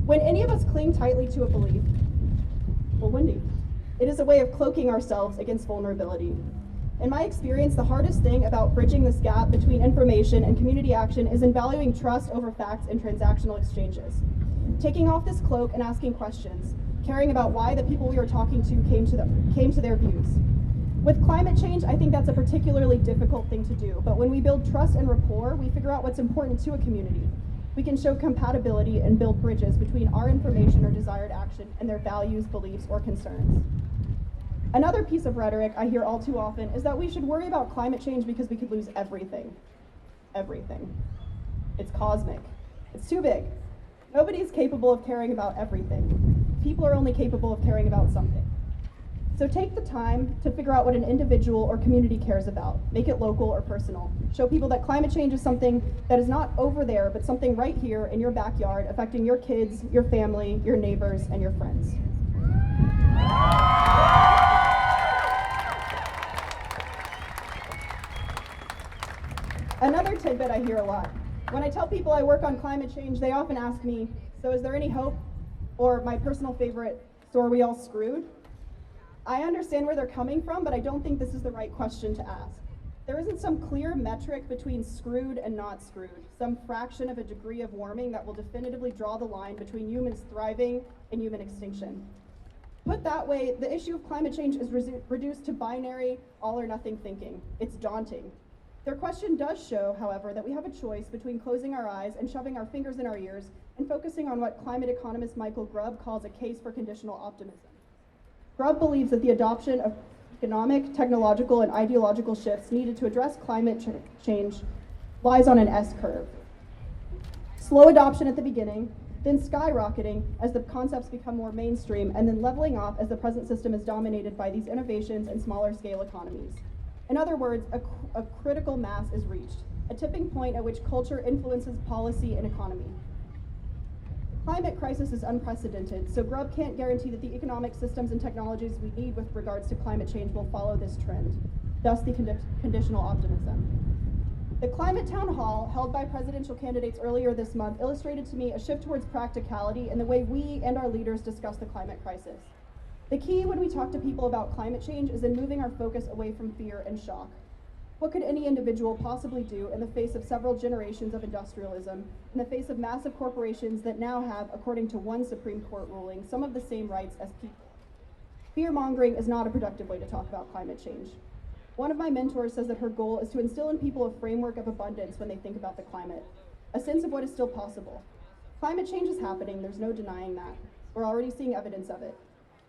When any of us cling tightly to a belief, well, Wendy, it is a way of cloaking ourselves against vulnerability. In my experience, the hardest thing about bridging this gap between information and community action is in valuing trust over facts in transactional exchanges. Taking off this cloak and asking questions, caring about why the people we were talking to came to their views. With climate change, I think that's a particularly difficult thing to do, but when we build trust and rapport, we figure out what's important to a community. We can show compatibility and build bridges between our information or desired action and their values, beliefs, or concerns. Another piece of rhetoric I hear all too often is that we should worry about climate change because we could lose everything. Everything. It's cosmic. It's too big. Nobody is capable of caring about everything. People are only capable of caring about something. So take the time to figure out what an individual or community cares about. Make it local or personal. Show people that climate change is something that is not over there, but something right here in your backyard, affecting your kids, your family, your neighbors, and your friends. Another tidbit I hear a lot. When I tell people I work on climate change, they often ask me, so is there any hope? Or my personal favorite, so are we all screwed? I understand where they're coming from, but I don't think this is the right question to ask. There isn't some clear metric between screwed and not screwed, some fraction of a degree of warming that will definitively draw the line between humans thriving and human extinction. Put that way, the issue of climate change is reduced to binary, all or nothing thinking. It's daunting. Their question does show, however, that we have a choice between closing our eyes and shoving our fingers in our ears and focusing on what climate economist Michael Grubb calls a case for conditional optimism. Grubb believes that the adoption of economic, technological, and ideological shifts needed to address climate change lies on an S-curve. Slow adoption at the beginning, then skyrocketing as the concepts become more mainstream, and then leveling off as the present system is dominated by these innovations and smaller scale economies. In other words, a critical mass is reached, a tipping point at which culture influences policy and economy. The climate crisis is unprecedented, so Grubb can't guarantee that the economic systems and technologies we need with regards to climate change will follow this trend, thus the conditional optimism. The Climate Town Hall, held by presidential candidates earlier this month, illustrated to me a shift towards practicality in the way we and our leaders discuss the climate crisis. The key when we talk to people about climate change is in moving our focus away from fear and shock. What could any individual possibly do in the face of several generations of industrialism, in the face of massive corporations that now have, according to one Supreme Court ruling, some of the same rights as people? Fear-mongering is not a productive way to talk about climate change. One of my mentors says that her goal is to instill in people a framework of abundance when they think about the climate, a sense of what is still possible. Climate change is happening, there's no denying that. We're already seeing evidence of it.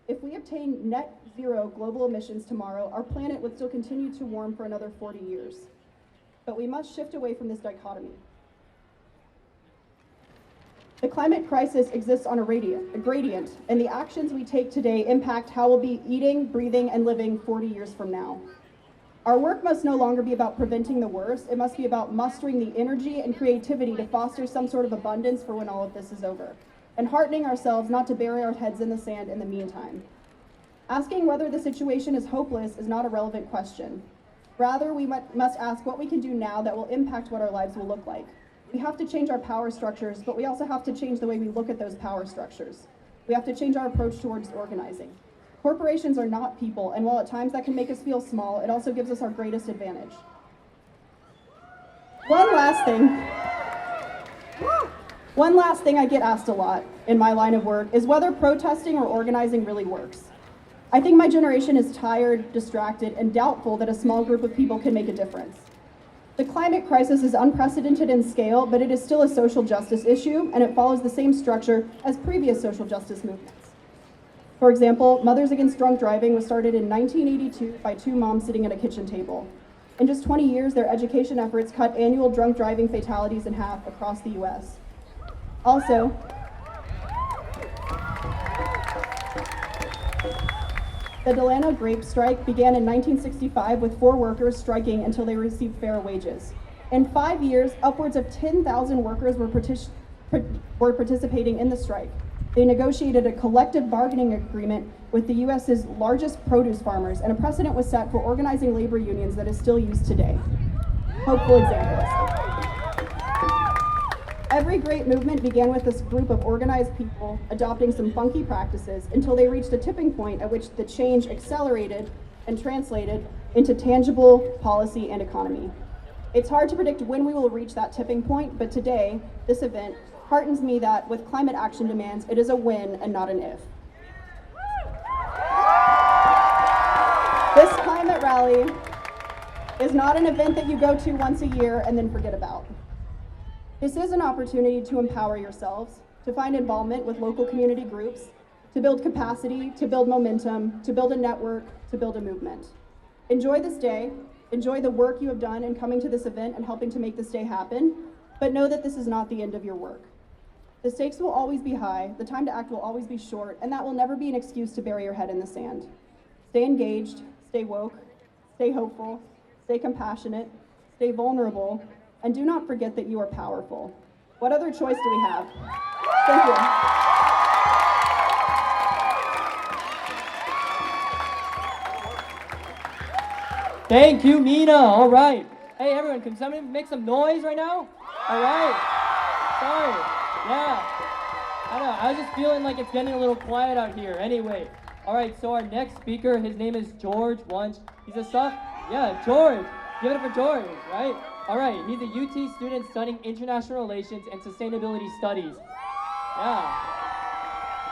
If we obtain net zero global emissions tomorrow, our planet would still continue to warm for another 40 years. But we must shift away from this dichotomy. The climate crisis exists on a gradient, and the actions we take today impact how we'll be eating, breathing, and living 40 years from now. Our work must no longer be about preventing the worst, it must be about mustering the energy and creativity to foster some sort of abundance for when all of this is over, and heartening ourselves not to bury our heads in the sand in the meantime. Asking whether the situation is hopeless is not a relevant question. Rather, we must ask what we can do now that will impact what our lives will look like. We have to change our power structures, but we also have to change the way we look at those power structures. We have to change our approach towards organizing. Corporations are not people, and while at times that can make us feel small, it also gives us our greatest advantage. One last thing I get asked a lot in my line of work is whether protesting or organizing really works. I think my generation is tired, distracted, and doubtful that a small group of people can make a difference. The climate crisis is unprecedented in scale, but it is still a social justice issue, and it follows the same structure as previous social justice movements. For example, Mothers Against Drunk Driving was started in 1982 by two moms sitting at a kitchen table. In just 20 years, their education efforts cut annual drunk driving fatalities in half across the US. Also, the Delano grape strike began in 1965 with 4 workers striking until they received fair wages. In 5 years, upwards of 10,000 workers were participating in the strike. They negotiated a collective bargaining agreement with the US's largest produce farmers, and a precedent was set for organizing labor unions that is still used today. Hopeful examples. Every great movement began with this group of organized people adopting some funky practices until they reached a tipping point at which the change accelerated and translated into tangible policy and economy. It's hard to predict when we will reach that tipping point, but today, this event heartens me that with climate action demands, it is a when and not an if. This climate rally is not an event that you go to once a year and then forget about. This is an opportunity to empower yourselves, to find involvement with local community groups, to build capacity, to build momentum, to build a network, to build a movement. Enjoy this day, enjoy the work you have done in coming to this event and helping to make this day happen, but know that this is not the end of your work. The stakes will always be high, the time to act will always be short, and that will never be an excuse to bury your head in the sand. Stay engaged, stay woke, stay hopeful, stay compassionate, stay vulnerable, and do not forget that you are powerful. What other choice do we have? Thank you. Thank you, Nina. All right. Hey, everyone, can somebody make some noise right now? All right. Sorry. Yeah. I don't know. I was just feeling like it's getting a little quiet out here. Anyway. All right. So our next speaker, his name is George Wunsch. He's a Yeah, George. Give it up for George, right? All right. He's a UT student studying international relations and sustainability studies. Yeah.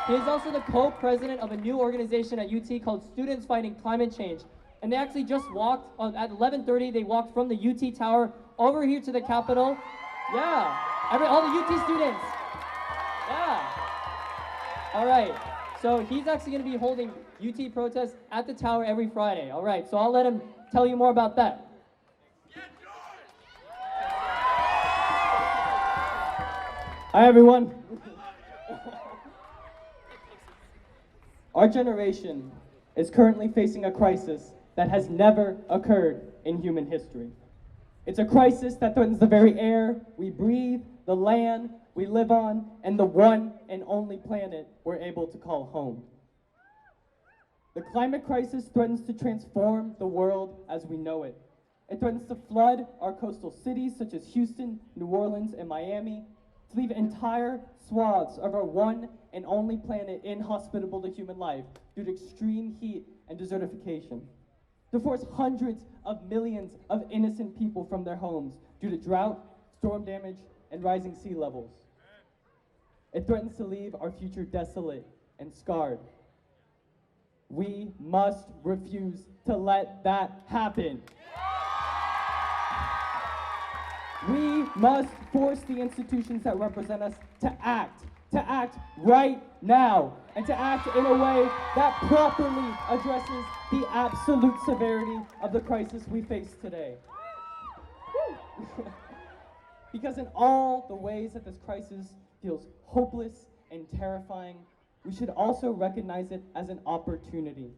He is also the co-president of a new organization at UT called Students Fighting Climate Change. And they actually just walked, at 11:30, they walked from the UT Tower over here to the Capitol. Yeah, all the UT students. Yeah. All right, so he's actually gonna be holding UT protests at the Tower every Friday. All right, so I'll let him tell you more about that. Hi, everyone. Our generation is currently facing a crisis that has never occurred in human history. It's a crisis that threatens the very air we breathe, the land we live on, and the one and only planet we're able to call home. The climate crisis threatens to transform the world as we know it. It threatens to flood our coastal cities such as Houston, New Orleans, and Miami, to leave entire swaths of our one and only planet inhospitable to human life due to extreme heat and desertification, to force hundreds of millions of innocent people from their homes due to drought, storm damage, and rising sea levels. It threatens to leave our future desolate and scarred. We must refuse to let that happen. We must force the institutions that represent us to act right now, and to act in a way that properly addresses the absolute severity of the crisis we face today. Because in all the ways that this crisis feels hopeless and terrifying, we should also recognize it as an opportunity.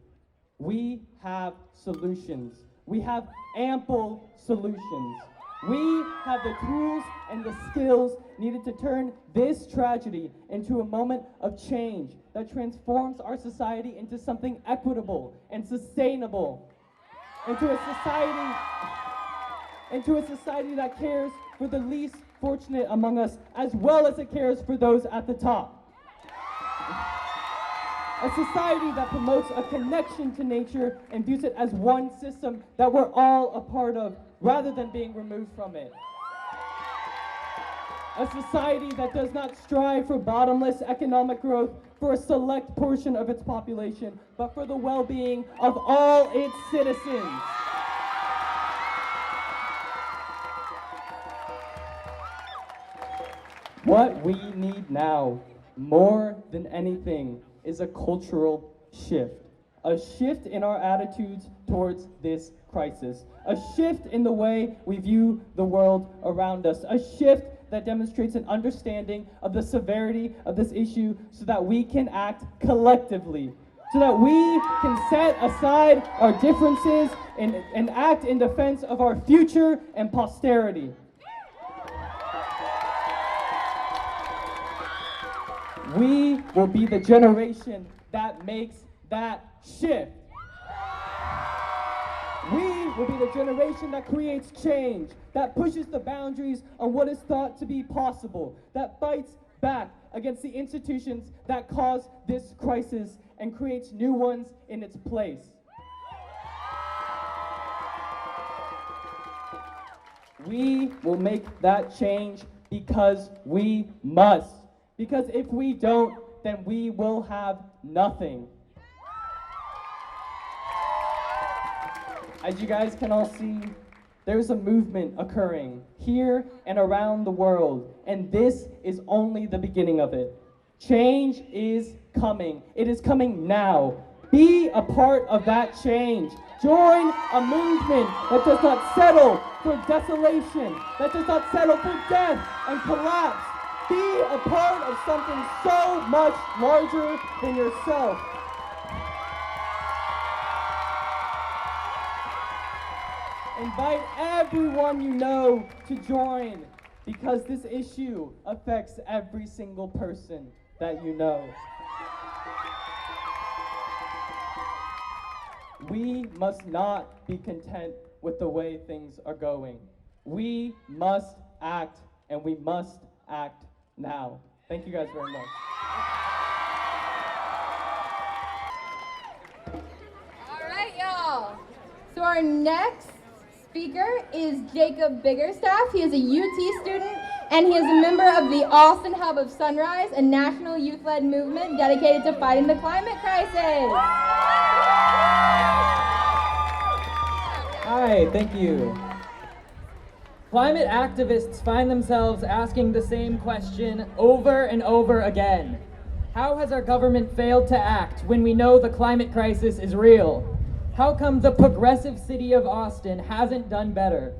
We have solutions. We have ample solutions. We have the tools and the skills needed to turn this tragedy into a moment of change that transforms our society into something equitable and sustainable, into a society that cares for the least fortunate among us as well as it cares for those at the top. A society that promotes a connection to nature and views it as one system that we're all a part of, rather than being removed from it. A society that does not strive for bottomless economic growth for a select portion of its population, but for the well-being of all its citizens. What we need now, more than anything, is a cultural shift. A shift in our attitudes towards this crisis. A shift in the way we view the world around us. A shift that demonstrates an understanding of the severity of this issue so that we can act collectively. So that we can set aside our differences and act in defense of our future and posterity. We will be the generation that makes that shift. We will be the generation that creates change, that pushes the boundaries on what is thought to be possible, that fights back against the institutions that cause this crisis and creates new ones in its place. We will make that change because we must. Because if we don't, then we will have nothing. As you guys can all see, there's a movement occurring here and around the world, and this is only the beginning of it. Change is coming. It is coming now. Be a part of that change. Join a movement that does not settle for desolation, that does not settle for death and collapse. Be a part of something so much larger than yourself. Invite everyone you know to join, because this issue affects every single person that you know. We must not be content with the way things are going. We must act, and we must act now. Thank you guys very much. All right, y'all. So our next speaker is Jacob Biggerstaff. He is a UT student, and he is a member of the Austin Hub of Sunrise, a national youth-led movement dedicated to fighting the climate crisis. Hi, thank you. Climate activists find themselves asking the same question over and over again. How has our government failed to act when we know the climate crisis is real? How come the progressive city of Austin hasn't done better?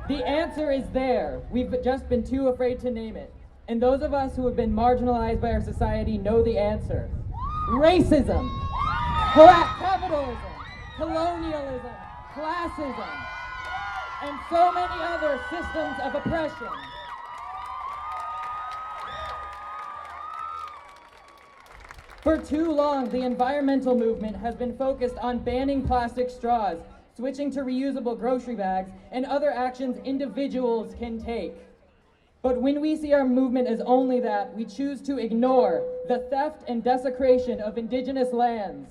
The answer is there. We've just been too afraid to name it. And those of us who have been marginalized by our society know the answer. Racism, capitalism, colonialism, classism, and so many other systems of oppression. For too long, the environmental movement has been focused on banning plastic straws, switching to reusable grocery bags, and other actions individuals can take. But when we see our movement as only that, we choose to ignore the theft and desecration of indigenous lands.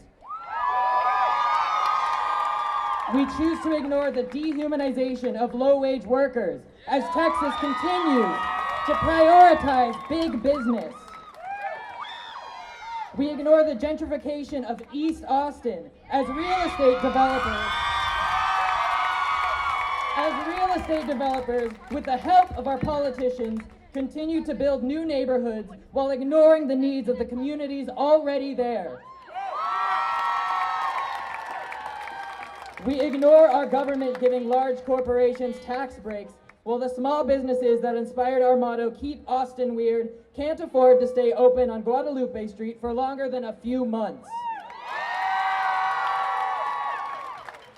We choose to ignore the dehumanization of low-wage workers as Texas continues to prioritize big business. We ignore the gentrification of East Austin as real estate developers, with the help of our politicians, continue to build new neighborhoods while ignoring the needs of the communities already there. We ignore our government giving large corporations tax breaks, while the small businesses that inspired our motto, "Keep Austin Weird," can't afford to stay open on Guadalupe Street for longer than a few months.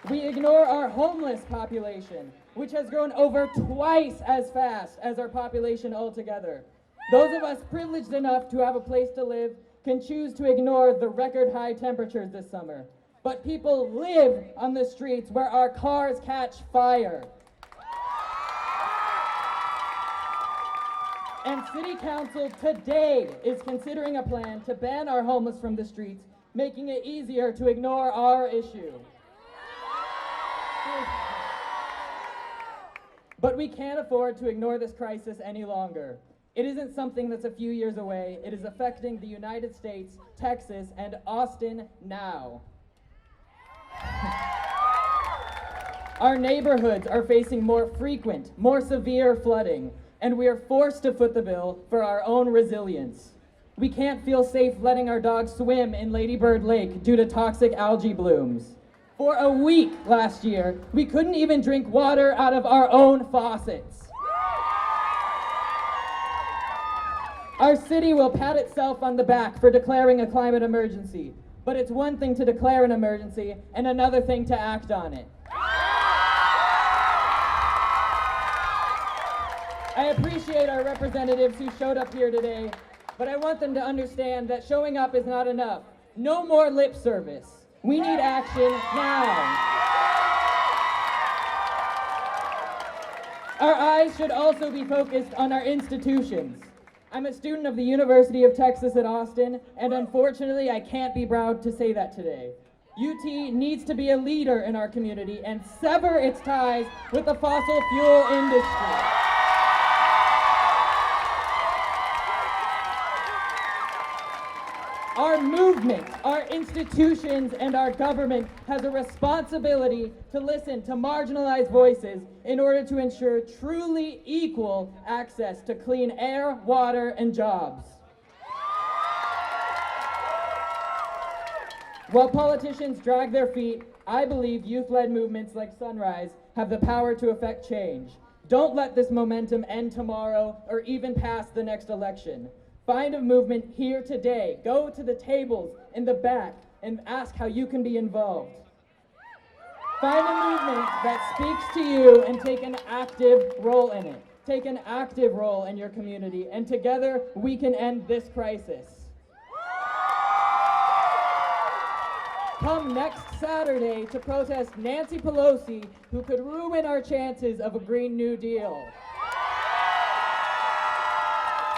We ignore our homeless population, which has grown over twice as fast as our population altogether. Those of us privileged enough to have a place to live can choose to ignore the record high temperatures this summer. But people live on the streets where our cars catch fire. And City Council today is considering a plan to ban our homeless from the streets, making it easier to ignore our issue. But we can't afford to ignore this crisis any longer. It isn't something that's a few years away. It is affecting the United States, Texas, and Austin now. Our neighborhoods are facing more frequent, more severe flooding, and we are forced to foot the bill for our own resilience. We can't feel safe letting our dogs swim in Lady Bird Lake due to toxic algae blooms. For a week last year, we couldn't even drink water out of our own faucets. Our city will pat itself on the back for declaring a climate emergency, but it's one thing to declare an emergency and another thing to act on it. I appreciate our representatives who showed up here today, but I want them to understand that showing up is not enough. No more lip service. We need action now. Our eyes should also be focused on our institutions. I'm a student of the University of Texas at Austin, and unfortunately, I can't be proud to say that today. UT needs to be a leader in our community and sever its ties with the fossil fuel industry. Our movement, our institutions, and our government has a responsibility to listen to marginalized voices in order to ensure truly equal access to clean air, water, and jobs. While politicians drag their feet, I believe youth-led movements like Sunrise have the power to affect change. Don't let this momentum end tomorrow or even past the next election. Find a movement here today. Go to the tables in the back and ask how you can be involved. Find a movement that speaks to you and take an active role in it. Take an active role in your community, and together we can end this crisis. Come next Saturday to protest Nancy Pelosi, who could ruin our chances of a Green New Deal.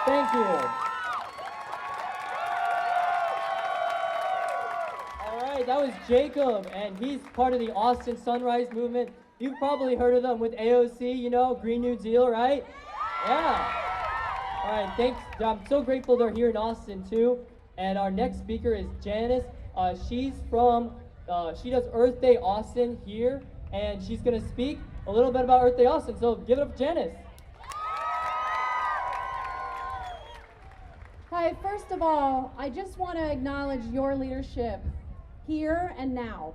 Thank you. That was Jacob, and he's part of the Austin Sunrise Movement. You've probably heard of them with AOC, you know, Green New Deal, right? Yeah. All right, thanks. I'm so grateful they're here in Austin, too. And our next speaker is Janice. She's from, she does Earth Day Austin here, and she's going to speak a little bit about Earth Day Austin. So give it up, Janice. Hi, first of all, I just want to acknowledge your leadership here and now.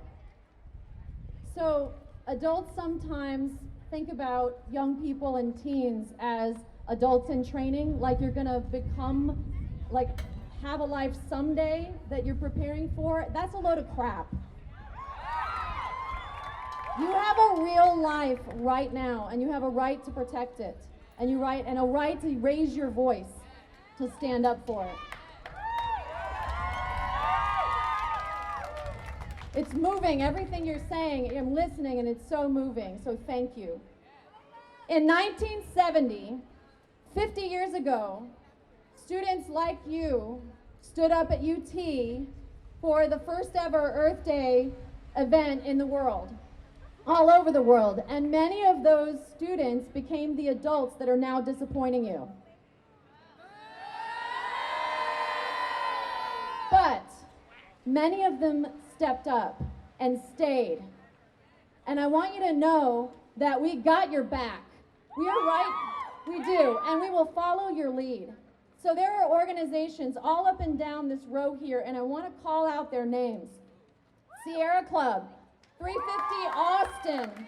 So adults sometimes think about young people and teens as adults in training, like you're gonna become, like have a life someday that you're preparing for. That's a load of crap. You have a real life right now, and you have a right to protect it, and a right to raise your voice, to stand up for it. It's moving, everything you're saying, I'm listening, and it's so moving, so thank you. In 1970, 50 years ago, students like you stood up at UT for the first ever Earth Day event in the world, all over the world, and many of those students became the adults that are now disappointing you. But Many of them stepped up and stayed. And I want you to know that we got your back. We are right, we do, and we will follow your lead. So there are organizations all up and down this row here, and I want to call out their names. Sierra Club, 350 Austin,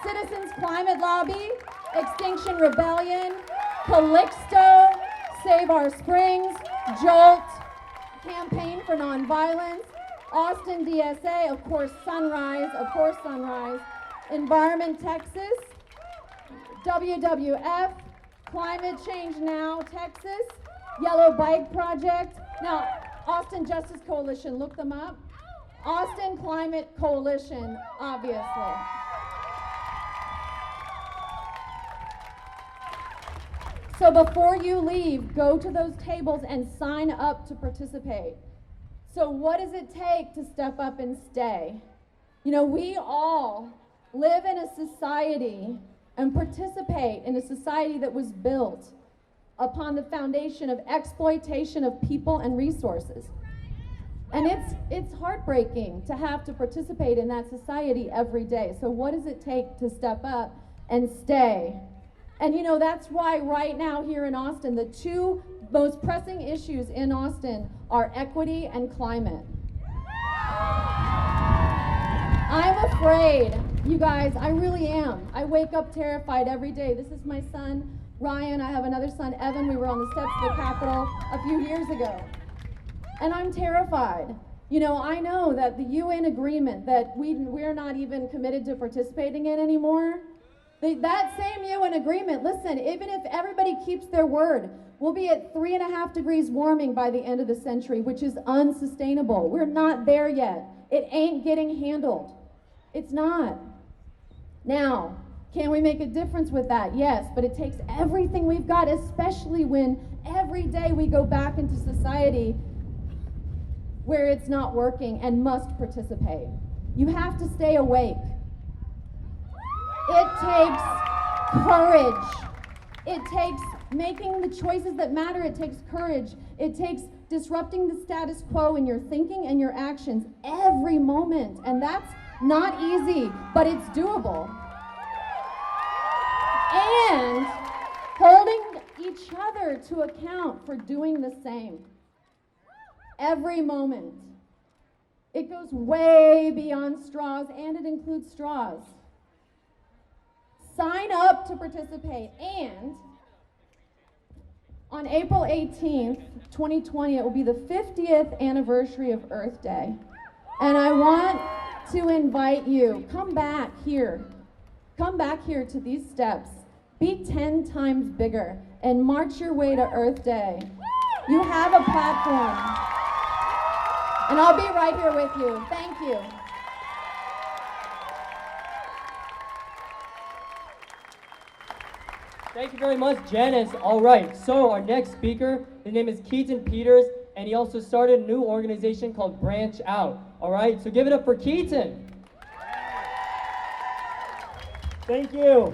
Citizens Climate Lobby, Extinction Rebellion, Calixto, Save Our Springs, JOLT, Campaign for Nonviolence, Austin DSA, of course Sunrise, Environment Texas, WWF, Climate Change Now Texas, Yellow Bike Project. Now, Austin Justice Coalition, look them up. Austin Climate Coalition, obviously. So before you leave, go to those tables and sign up to participate. So what does it take to step up and stay? You know, we all live in a society and participate in a society that was built upon the foundation of exploitation of people and resources. And it's heartbreaking to have to participate in that society every day. So what does it take to step up and stay? And you know, that's why right now here in Austin, the two most pressing issues in Austin are equity and climate. I'm afraid, you guys, I really am. I wake up terrified every day. This is my son, Ryan. I have another son, Evan. We were on the steps of the Capitol a few years ago. And I'm terrified. You know, I know that the UN agreement that we're not even committed to participating in anymore, that same UN agreement, listen, even if everybody keeps their word, we'll be at 3.5 degrees warming by the end of the century, which is unsustainable. We're not there yet. It ain't getting handled. It's not. Now, can we make a difference with that? Yes, but it takes everything we've got, especially when every day we go back into society where it's not working and must participate. You have to stay awake. It takes courage. It takes making the choices that matter. It takes courage. It takes disrupting the status quo in your thinking and your actions every moment. And that's not easy, but it's doable. And holding each other to account for doing the same. Every moment. It goes way beyond straws, and it includes straws. Sign up to participate, and on April 18th, 2020, it will be the 50th anniversary of Earth Day. And I want to invite you, come back here to these steps, be 10 times bigger, and march your way to Earth Day. You have a platform. And I'll be right here with you. Thank you. Thank you very much, Janice. All right, so our next speaker, his name is Keaton Peters, and he also started a new organization called Branch Out. All right, so give it up for Keaton. Thank you.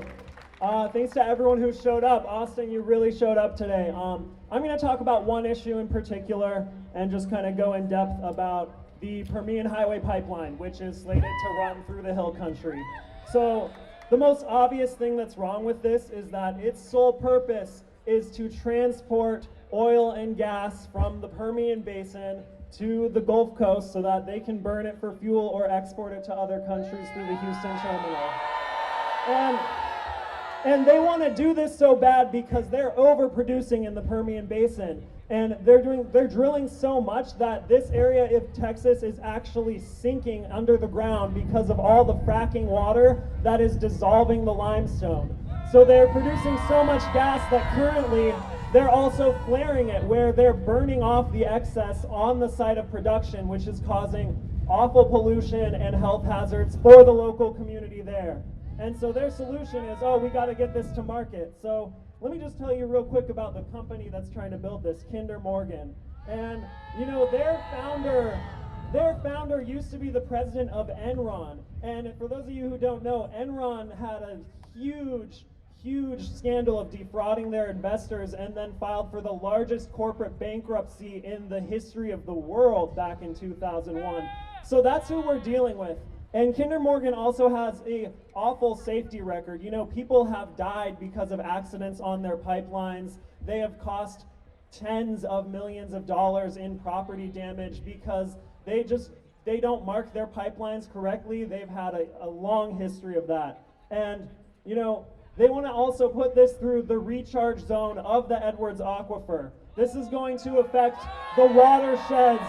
Thanks to everyone who showed up. Austin, you really showed up today. I'm going to talk about one issue in particular and just kind of go in depth about the Permian Highway Pipeline, which is slated to run through the Hill Country. So the most obvious thing that's wrong with this is that its sole purpose is to transport oil and gas from the Permian Basin to the Gulf Coast so that they can burn it for fuel or export it to other countries through the Houston terminal. And they want to do this so bad because they're overproducing in the Permian Basin. And they're drilling so much that this area of Texas is actually sinking under the ground because of all the fracking water that is dissolving the limestone. So they're producing so much gas that currently they're also flaring it, where they're burning off the excess on the site of production, which is causing awful pollution and health hazards for the local community there. And so their solution is, oh, we got to get this to market. So let me just tell you real quick about the company that's trying to build this, Kinder Morgan. And, you know, their founder used to be the president of Enron. And for those of you who don't know, Enron had a huge huge scandal of defrauding their investors and then filed for the largest corporate bankruptcy in the history of the world back in 2001. So that's who we're dealing with. And Kinder Morgan also has a awful safety record. You know, people have died because of accidents on their pipelines. They have cost tens of millions of dollars in property damage because they don't mark their pipelines correctly. They've had a long history of that. And, you know, they want to also put this through the recharge zone of the Edwards Aquifer. This is going to affect the watersheds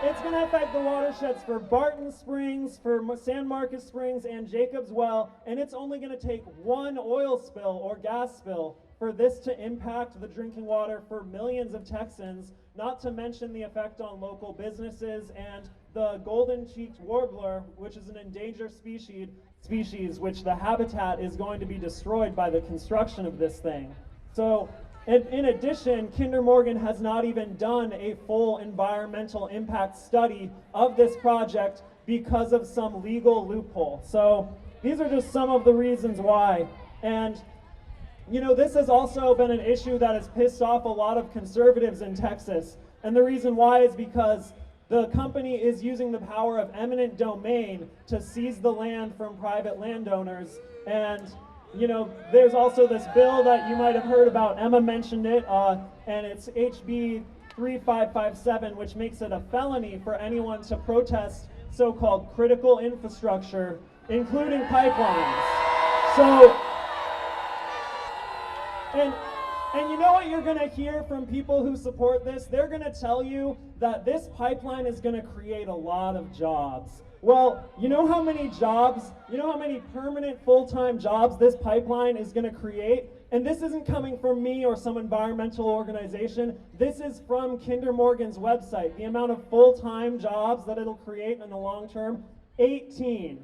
it's going to affect the watersheds for Barton Springs, for San Marcos Springs, and Jacobs Well, and it's only going to take one oil spill or gas spill for this to impact the drinking water for millions of Texans, not to mention the effect on local businesses and the golden-cheeked warbler, which is an endangered species, which the habitat is going to be destroyed by the construction of this thing. So, in addition, Kinder Morgan has not even done a full environmental impact study of this project because of some legal loophole. So these are just some of the reasons why. And you know, this has also been an issue that has pissed off a lot of conservatives in Texas. And the reason why is because the company is using the power of eminent domain to seize the land from private landowners. And you know, there's also this bill that you might have heard about. Emma mentioned it, and it's HB 3557, which makes it a felony for anyone to protest so-called critical infrastructure, including pipelines. So, and you know what you're going to hear from people who support this? They're going to tell you that this pipeline is going to create a lot of jobs. Well, you know how many jobs, you know how many permanent full-time jobs this pipeline is going to create? And this isn't coming from me or some environmental organization. This is from Kinder Morgan's website. The amount of full-time jobs that it'll create in the long term, 18.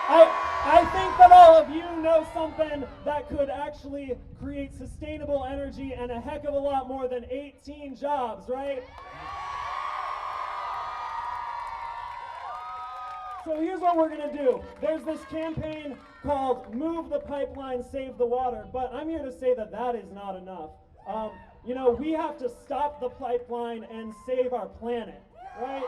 I think that all of you know something that could actually create sustainable energy and a heck of a lot more than 18 jobs, right? So here's what we're going to do. There's this campaign called Move the Pipeline, Save the Water, but I'm here to say that that is not enough. You know, we have to stop the pipeline and save our planet, right?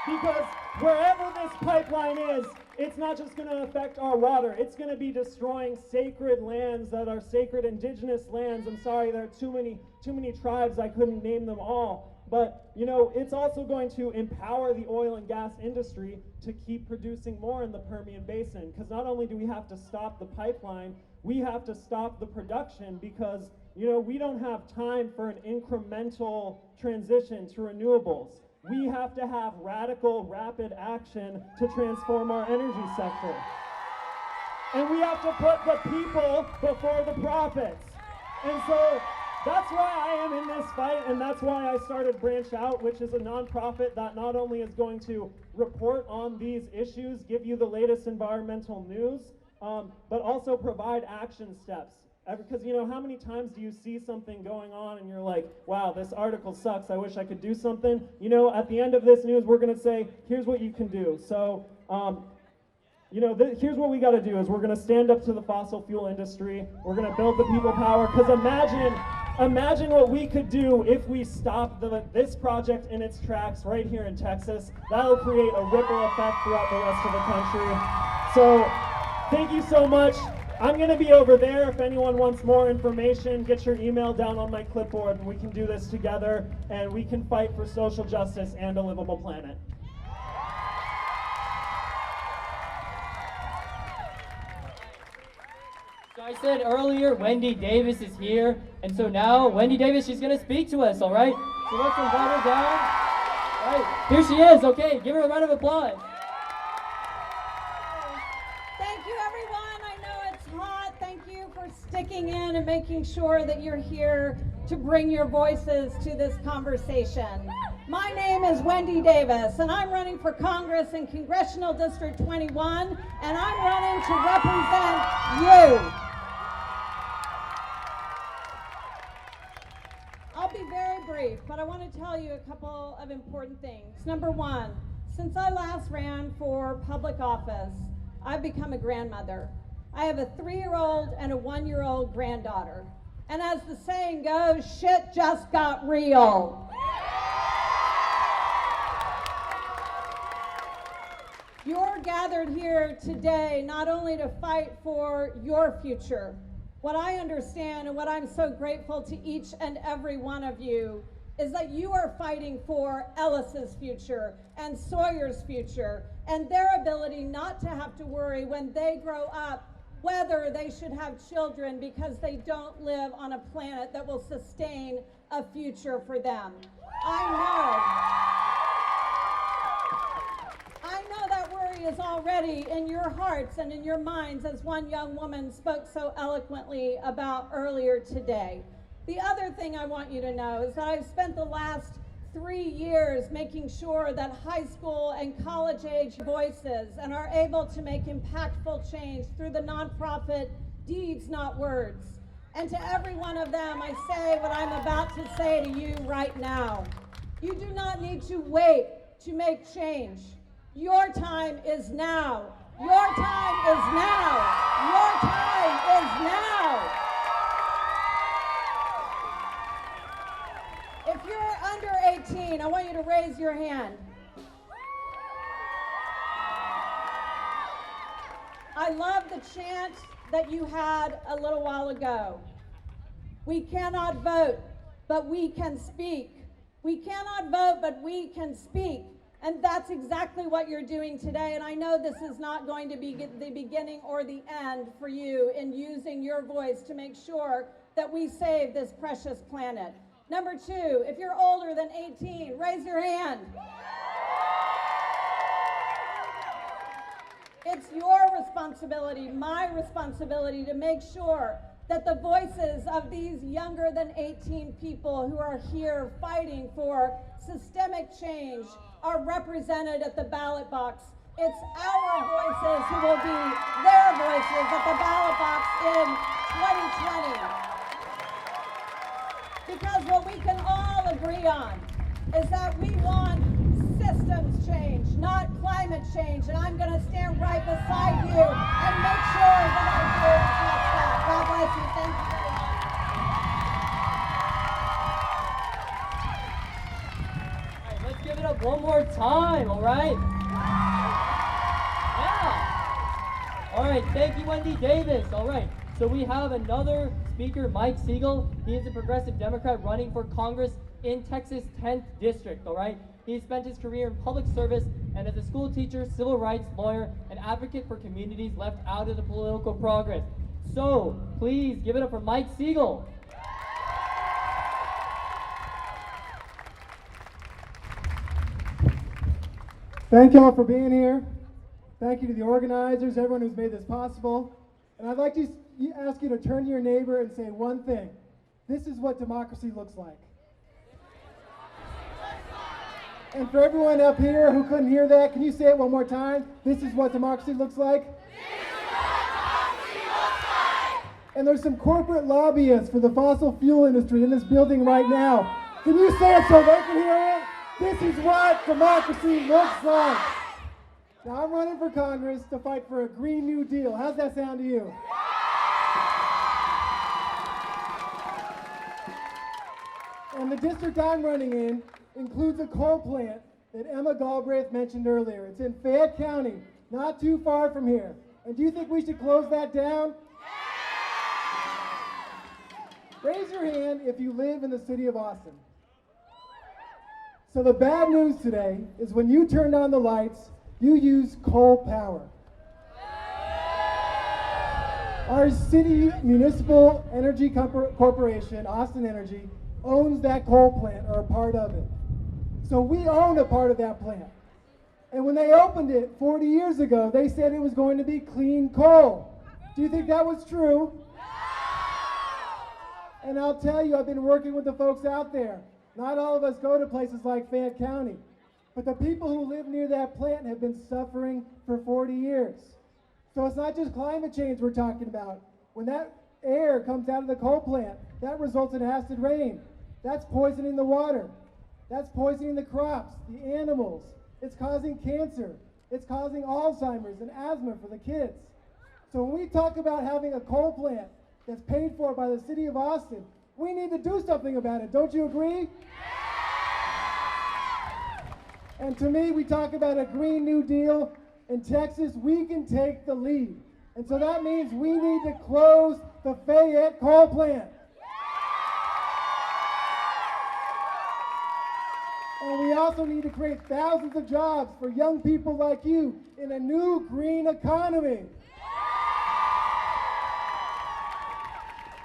Because wherever this pipeline is, it's not just going to affect our water. It's going to be destroying sacred lands that are sacred indigenous lands. I'm sorry, there are too many tribes. I couldn't name them all. But, you know, it's also going to empower the oil and gas industry to keep producing more in the Permian Basin. Because not only do we have to stop the pipeline, we have to stop the production because, you know, we don't have time for an incremental transition to renewables. We have to have radical, rapid action to transform our energy sector. And we have to put the people before the profits. And so that's why I am in this fight, and that's why I started Branch Out, which is a nonprofit that not only is going to report on these issues, give you the latest environmental news, but also provide action steps. Because, you know, how many times do you see something going on and you're like, wow, this article sucks, I wish I could do something? You know, at the end of this news, we're going to say, here's what you can do. So, you know, here's what we got to do is we're going to stand up to the fossil fuel industry. We're going to build the people power. Because imagine what we could do if we stop this project in its tracks right here in Texas. That'll create a ripple effect throughout the rest of the country. So, thank you so much. I'm going to be over there if anyone wants more information. Get your email down on my clipboard and we can do this together and we can fight for social justice and a livable planet. So I said earlier, Wendy Davis is here, and so now Wendy Davis, she's going to speak to us, all right? So let's invite her down. All right, here she is. Okay, give her a round of applause. Thank you, everyone. I know it's hot. Thank you for sticking in and making sure that you're here to bring your voices to this conversation. My name is Wendy Davis, and I'm running for Congress in Congressional District 21, and I'm running to represent you. I'll be very brief, but I want to tell you a couple of important things. Number one, since I last ran for public office, I've become a grandmother. I have a 3-year-old and a 1-year-old granddaughter. And as the saying goes, shit just got real. You're gathered here today not only to fight for your future. What I understand and what I'm so grateful to each and every one of you is that you are fighting for Ellis's future and Sawyer's future and their ability not to have to worry when they grow up whether they should have children because they don't live on a planet that will sustain a future for them. I know that worry is already in your hearts and in your minds, as one young woman spoke so eloquently about earlier today. The other thing I want you to know is that I've spent the last 3 years making sure that high school and college age voices and are able to make impactful change through the nonprofit Deeds Not Words. And to every one of them, I say what I'm about to say to you right now. You do not need to wait to make change. Your time is now. Your time is now. Your time is now. If you're under 18, I want you to raise your hand. I love the chant that you had a little while ago. We cannot vote, but we can speak. We cannot vote, but we can speak. And that's exactly what you're doing today. And I know this is not going to be the beginning or the end for you in using your voice to make sure that we save this precious planet. Number 2, if you're older than 18, raise your hand. It's your responsibility, my responsibility, to make sure that the voices of these younger than 18 people who are here fighting for systemic change are represented at the ballot box. It's our voices who will be their voices at the ballot box in 2020. Because what we can all agree on is that we want systems change, not climate change. And I'm going to stand right beside you and make sure that I do just that. God bless you. Thank you very much. All right, let's give it up one more time, all right? Yeah. All right, thank you, Wendy Davis. All right, so we have another speaker, Mike Siegel. He is a progressive Democrat running for Congress in Texas' 10th district, all right? He spent his career in public service and as a school teacher, civil rights lawyer, and advocate for communities left out of the political progress. So, please give it up for Mike Siegel. Thank y'all for being here. Thank you to the organizers, everyone who's made this possible. And I'd like to ask you to turn to your neighbor and say one thing. This is what democracy looks like. And for everyone up here who couldn't hear that, can you say it one more time? This is what democracy looks like. And there's some corporate lobbyists for the fossil fuel industry in this building right now. Can you say it so they can hear it? This is what democracy looks like. Now I'm running for Congress to fight for a Green New Deal. How's that sound to you? And the district I'm running in includes a coal plant that Emma Galbraith mentioned earlier. It's in Fayette County, not too far from here. And do you think we should close that down? Raise your hand if you live in the city of Austin. So the bad news today is when you turned on the lights, you used coal power. Our city municipal energy corporation, Austin Energy, owns that coal plant or a part of it. So we own a part of that plant. And when they opened it 40 years ago, they said it was going to be clean coal. Do you think that was true? And I'll tell you, I've been working with the folks out there. Not all of us go to places like Fayette County, but the people who live near that plant have been suffering for 40 years. So it's not just climate change we're talking about. When that air comes out of the coal plant, that results in acid rain. That's poisoning the water. That's poisoning the crops, the animals. It's causing cancer. It's causing Alzheimer's and asthma for the kids. So when we talk about having a coal plant that's paid for by the city of Austin, we need to do something about it. Don't you agree? And to me, we talk about a Green New Deal. In Texas, we can take the lead. And so that means we need to close the Fayette coal plant. And we also need to create thousands of jobs for young people like you in a new green economy.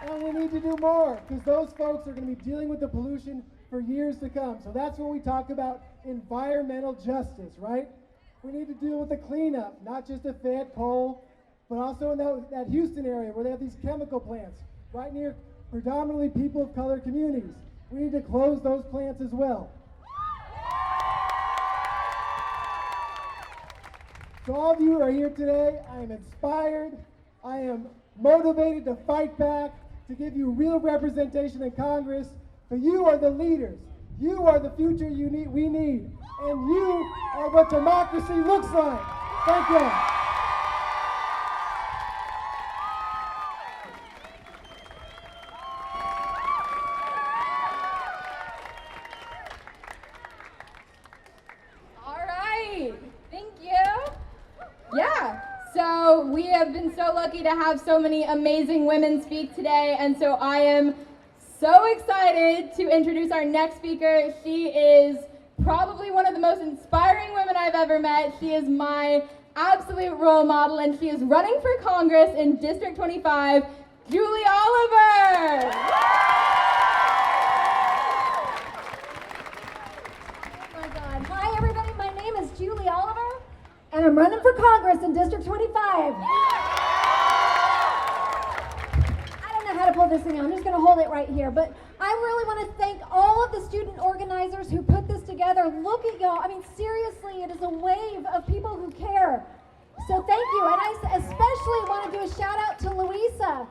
And we need to do more, because those folks are going to be dealing with the pollution for years to come. So that's when we talk about environmental justice, right? We need to deal with the cleanup, not just at Fayette Coal, but also in that Houston area where they have these chemical plants right near predominantly people of color communities. We need to close those plants as well. So all of you who are here today, I am inspired, I am motivated to fight back, to give you real representation in Congress. So you are the leaders. You are the future we need. And you are what democracy looks like. Thank you. All right. Thank you. Yeah. So we have been so lucky to have so many amazing women speak today, and so I am so excited to introduce our next speaker. She is probably one of the most inspiring women I've ever met. She is my absolute role model, and she is running for Congress in District 25, Julie Oliver. Oh my God. Hi, everybody. My name is Julie Oliver, and I'm running for Congress in District 25. I don't know how to pull this thing out. I'm just going to hold it right here. But I really want to thank all of the student organizers who put this together. Look at y'all. I mean, seriously, it is a wave of people who care. So thank you. And I especially want to do a shout out to Louisa.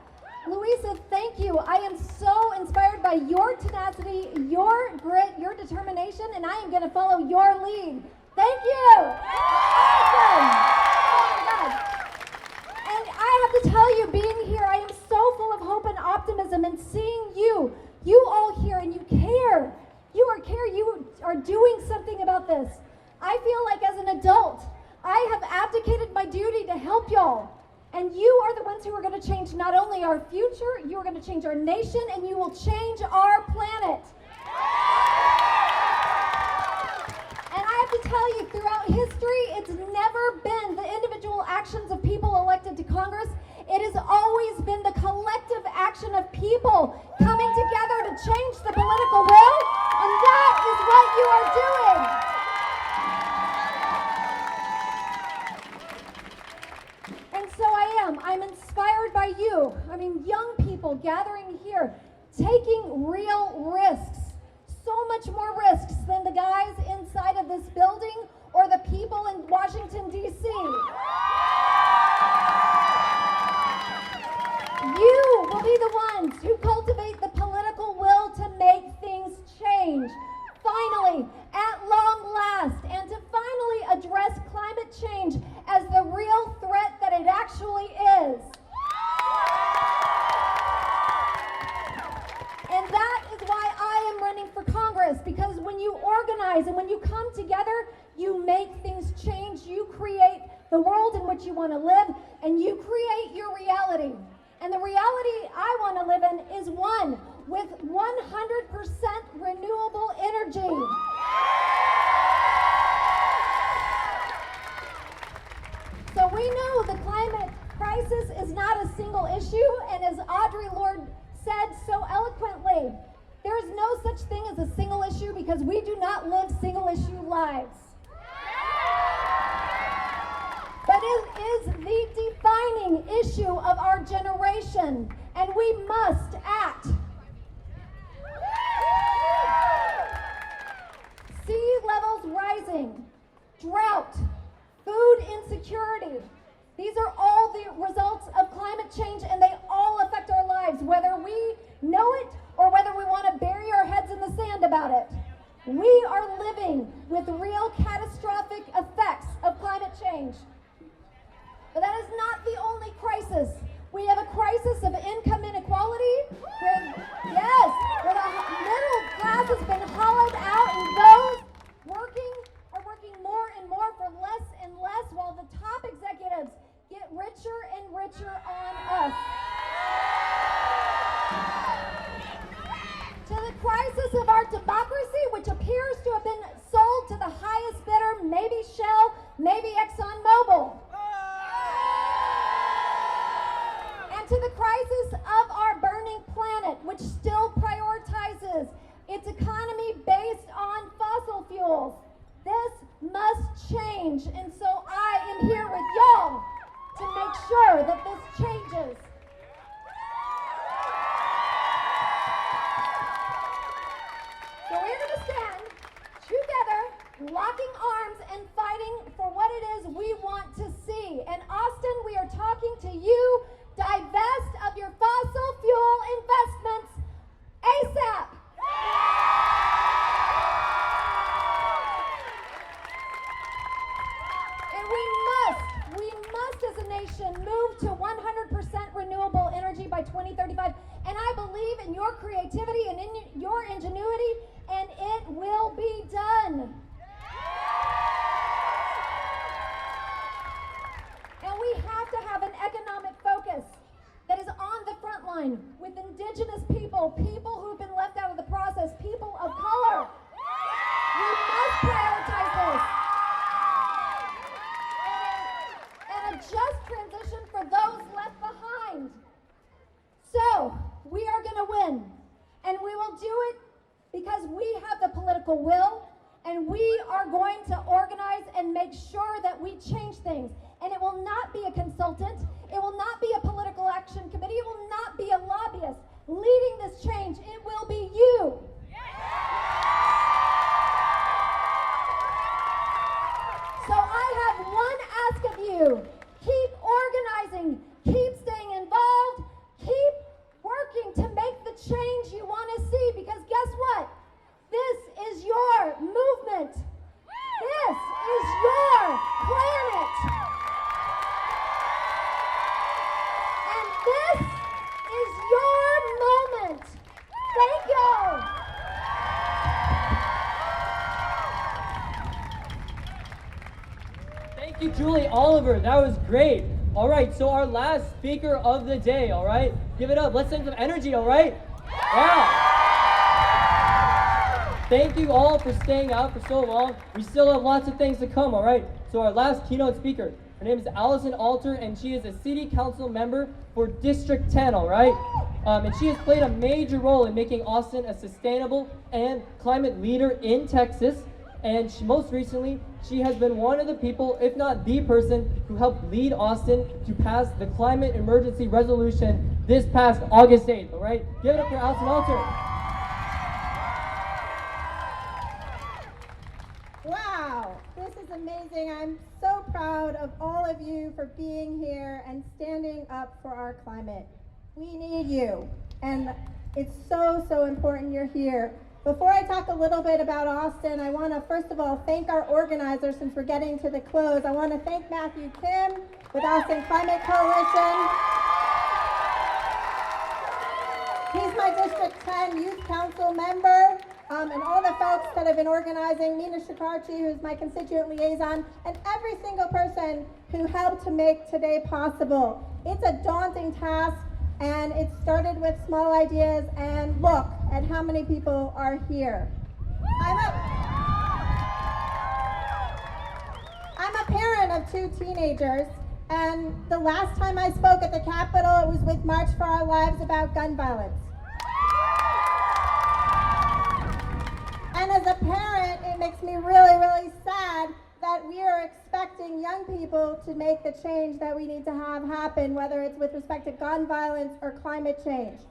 Louisa, thank you. I am so inspired by your tenacity, your grit, your determination, and I am going to follow your lead. Thank you. Awesome. Oh my God. And I have to tell you, being here, I am so full of hope and optimism, and seeing you all here, and you care. You are doing something about this. I feel like as an adult, I have abdicated my duty to help y'all. And you are the ones who are going to change not only our future, you are going to change our nation, and you will change our planet. And I have to tell you, throughout history, it's never been the individual actions of people elected to Congress. It has always been the collective action of people coming together to change the political will, and that is what you are doing. And so I'm inspired by you. I mean, young people gathering here, taking real risks, so much more risks than the guys inside of this building or the people in Washington, D.C. You will be the ones who cultivate the political will to make things change. Finally, at long last, and to finally address climate change as the real threat that it actually is. And that is why I am running for Congress, because when you organize and when you come together, you make things change. You create the world in which you want to live, and you create your reality. And the reality I want to live in is one with 100% renewable energy. So we know the climate crisis is not a single issue, and as Audre Lorde said so eloquently, there is no such thing as a single issue because we do not live single issue lives. But it is the defining issue of our generation, and we must act. Sea levels rising, drought, food insecurity. These are all the results of climate change, and they all affect our lives, whether we know it or whether we want to bury our heads in the sand about it. We are living with real catastrophic effects of climate change. But that is not the only crisis. We have a crisis of income inequality, where the middle class has been hollowed out, and those working are working more and more for less and less, while the top executives get richer and richer on us. To the crisis of our democracy, which appears to have been sold to the highest bidder, maybe Shell, maybe ExxonMobil. And to the crisis of our burning planet, which still prioritizes its economy based on fossil fuels. This must change, and so I am here with y'all to make sure that this changes. So we're going to stand together, locking arms and fighting for what it is we want to see. And Austin, we are talking to you. Divest of your fossil fuel investments ASAP. And we must as a nation move to 100% renewable energy by 2035. And I believe in your creativity and in your ingenuity, and it will be done. And we have to have an economic focus that is on the front line with indigenous people, people who've been left out of the process, people of color. We must prioritize this. And a just transition for those left behind. So, we are going to win. And we will do it because we have the political will, and we are going to organize and make sure that we change things. And it will not be a consultant. It will not be a political action committee. It will not be a lobbyist leading this change. It will be you. So I have one ask of you. Keep organizing. Keep staying involved. Keep working to make the change you want to see, because guess what? This is your movement. This is your planet. And this is your moment. Thank you. Thank you, Julie Oliver. That was great. All right, so our last speaker of the day, all right? Give it up. Let's send some energy, all right? Yeah. Thank you all for staying out for so long. We still have lots of things to come, all right? So our last keynote speaker, her name is Allison Alter, and she is a city council member for District 10, all right? And she has played a major role in making Austin a sustainable and climate leader in Texas. And most recently, she has been one of the people, if not the person, who helped lead Austin to pass the climate emergency resolution this past August 8th, all right? Give it up for Allison Alter. Wow, this is amazing. I'm so proud of all of you for being here and standing up for our climate. We need you, and it's so, so important you're here. Before I talk a little bit about Austin, I want to first of all thank our organizers, since we're getting to the close. I want to thank Matthew Kim with Austin Climate Coalition. He's my District 10 Youth Council member, and all the folks that have been organizing, Mina Shakarchi, who's my constituent liaison, and every single person who helped to make today possible. It's a daunting task, and it started with small ideas, and look at how many people are here. I'm a parent of 2 teenagers, and the last time I spoke at the Capitol, it was with March for Our Lives about gun violence. And as a parent, it makes me really, really sad that we are expecting young people to make the change that we need to have happen, whether it's with respect to gun violence or climate change.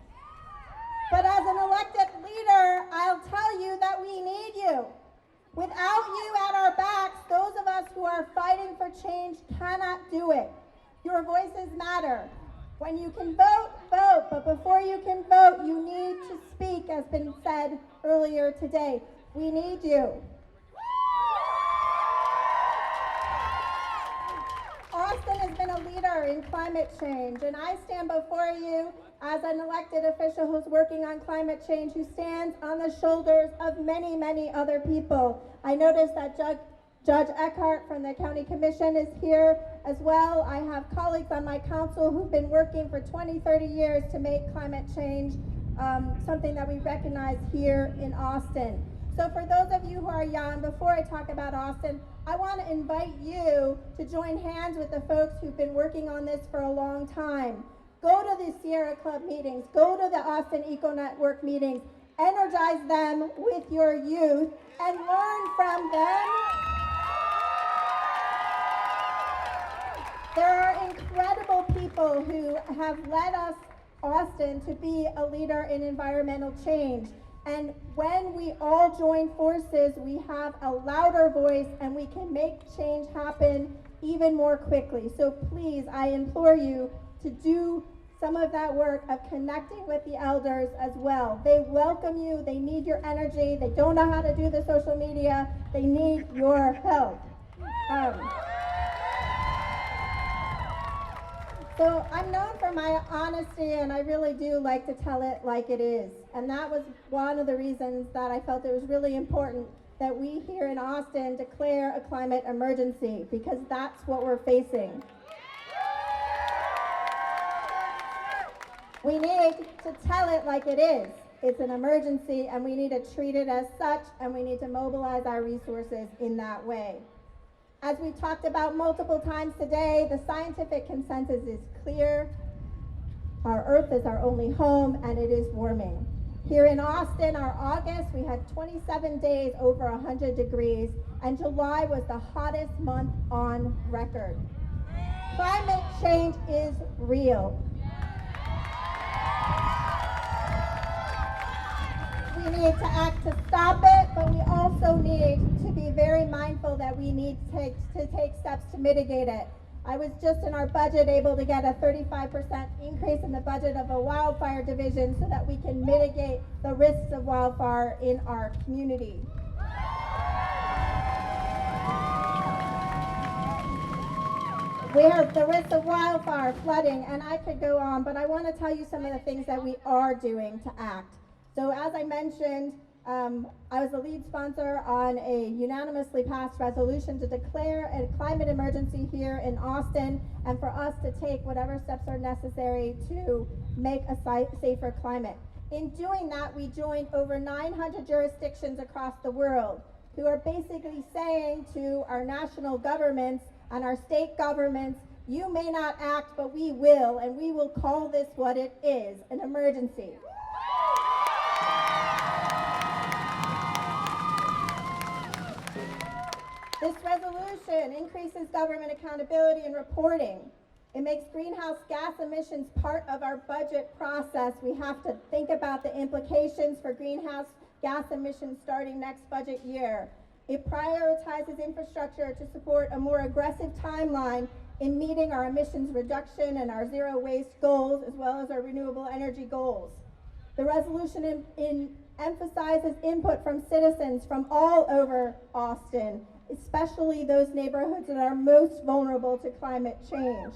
But as an elected leader, I'll tell you that we need you. Without you at our backs, those of us who are fighting for change cannot do it. Your voices matter. When you can vote, vote. But before you can vote, you need to speak, as been said earlier today. We need you. Austin has been a leader in climate change, and I stand before you as an elected official who's working on climate change, who stands on the shoulders of many, many other people. I noticed that Judge Eckhart from the County Commission is here as well. I have colleagues on my council who've been working for 20, 30 years to make climate change something that we recognize here in Austin. So for those of you who are young, before I talk about Austin, I want to invite you to join hands with the folks who've been working on this for a long time. Go to the Sierra Club meetings, go to the Austin Eco Network meetings, energize them with your youth and learn from them. There are incredible people who have led us, Austin, to be a leader in environmental change. And when we all join forces, we have a louder voice and we can make change happen even more quickly. So please, I implore you to do some of that work of connecting with the elders as well. They welcome you, they need your energy, they don't know how to do the social media, they need your help. So I'm known for my honesty, and I really do like to tell it like it is. And that was one of the reasons that I felt it was really important that we here in Austin declare a climate emergency, because that's what we're facing. We need to tell it like it is. It's an emergency, and we need to treat it as such, and we need to mobilize our resources in that way. As we've talked about multiple times today, the scientific consensus is clear. Our Earth is our only home, and it is warming. Here in Austin, our August, we had 27 days over 100 degrees, and July was the hottest month on record. Climate change is real. We need to act to stop it, but we also need to be very mindful that we need to take steps to mitigate it. I was just in our budget able to get a 35% increase in the budget of a wildfire division so that we can mitigate the risks of wildfire in our community. We have the risk of wildfire, flooding, and I could go on, but I want to tell you some of the things that we are doing to act. So as I mentioned, I was the lead sponsor on a unanimously passed resolution to declare a climate emergency here in Austin, and for us to take whatever steps are necessary to make a safer climate. In doing that, we joined over 900 jurisdictions across the world who are basically saying to our national governments and our state governments, you may not act, but we will, and we will call this what it is, an emergency. This resolution increases government accountability and reporting. It makes greenhouse gas emissions part of our budget process. We have to think about the implications for greenhouse gas emissions starting next budget year. It prioritizes infrastructure to support a more aggressive timeline in meeting our emissions reduction and our zero waste goals, as well as our renewable energy goals. The resolution emphasizes input from citizens from all over Austin, especially those neighborhoods that are most vulnerable to climate change.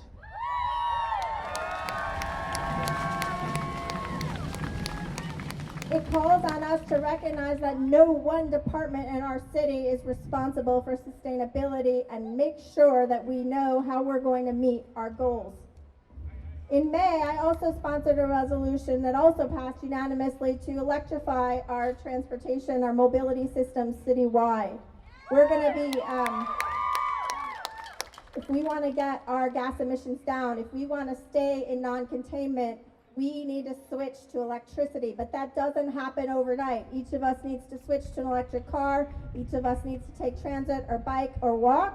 It calls on us to recognize that no one department in our city is responsible for sustainability and make sure that we know how we're going to meet our goals. In May, I also sponsored a resolution that also passed unanimously to electrify our transportation, our mobility systems citywide. We're going to be, if we want to get our gas emissions down, if we want to stay in non-containment, we need to switch to electricity, but that doesn't happen overnight. Each of us needs to switch to an electric car. Each of us needs to take transit or bike or walk.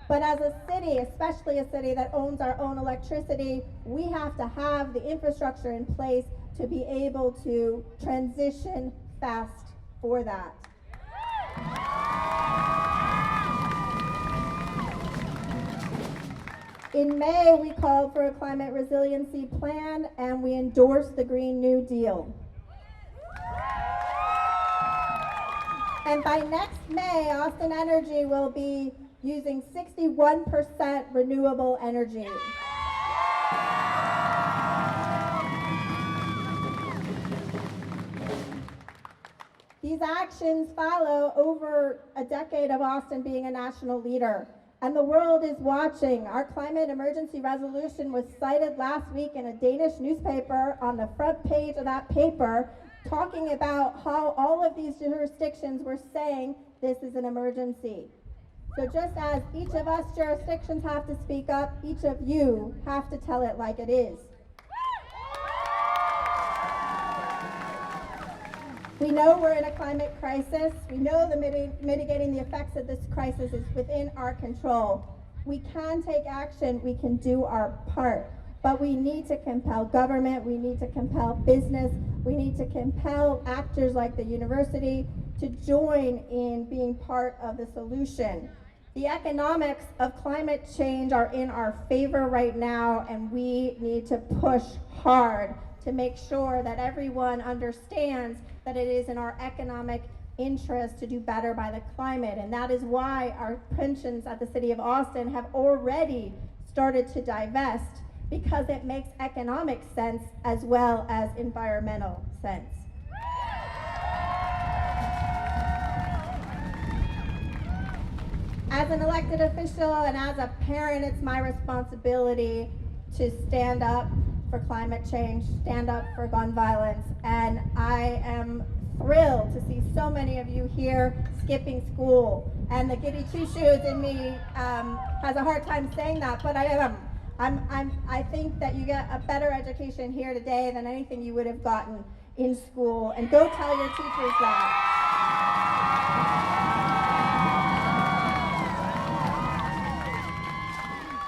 But as a city, especially a city that owns our own electricity, we have to have the infrastructure in place to be able to transition fast for that. In May, we called for a climate resiliency plan and we endorsed the Green New Deal. And by next May, Austin Energy will be using 61% renewable energy. These actions follow over a decade of Austin being a national leader, and the world is watching. Our climate emergency resolution was cited last week in a Danish newspaper on the front page of that paper, talking about how all of these jurisdictions were saying this is an emergency. So just as each of us jurisdictions have to speak up, each of you have to tell it like it is. We know we're in a climate crisis. We know the mitigating the effects of this crisis is within our control. We can take action, we can do our part, but we need to compel government, we need to compel business, we need to compel actors like the university to join in being part of the solution. The economics of climate change are in our favor right now, and we need to push hard to make sure that everyone understands that it is in our economic interest to do better by the climate. And that is why our pensions at the City of Austin have already started to divest, because it makes economic sense as well as environmental sense. As an elected official and as a parent, it's my responsibility to stand up for climate change, stand up for gun violence, and I am thrilled to see so many of you here skipping school. And the giddy two-shoes in me has a hard time saying that, but I am. I think that you get a better education here today than anything you would have gotten in school, and go tell your teachers that.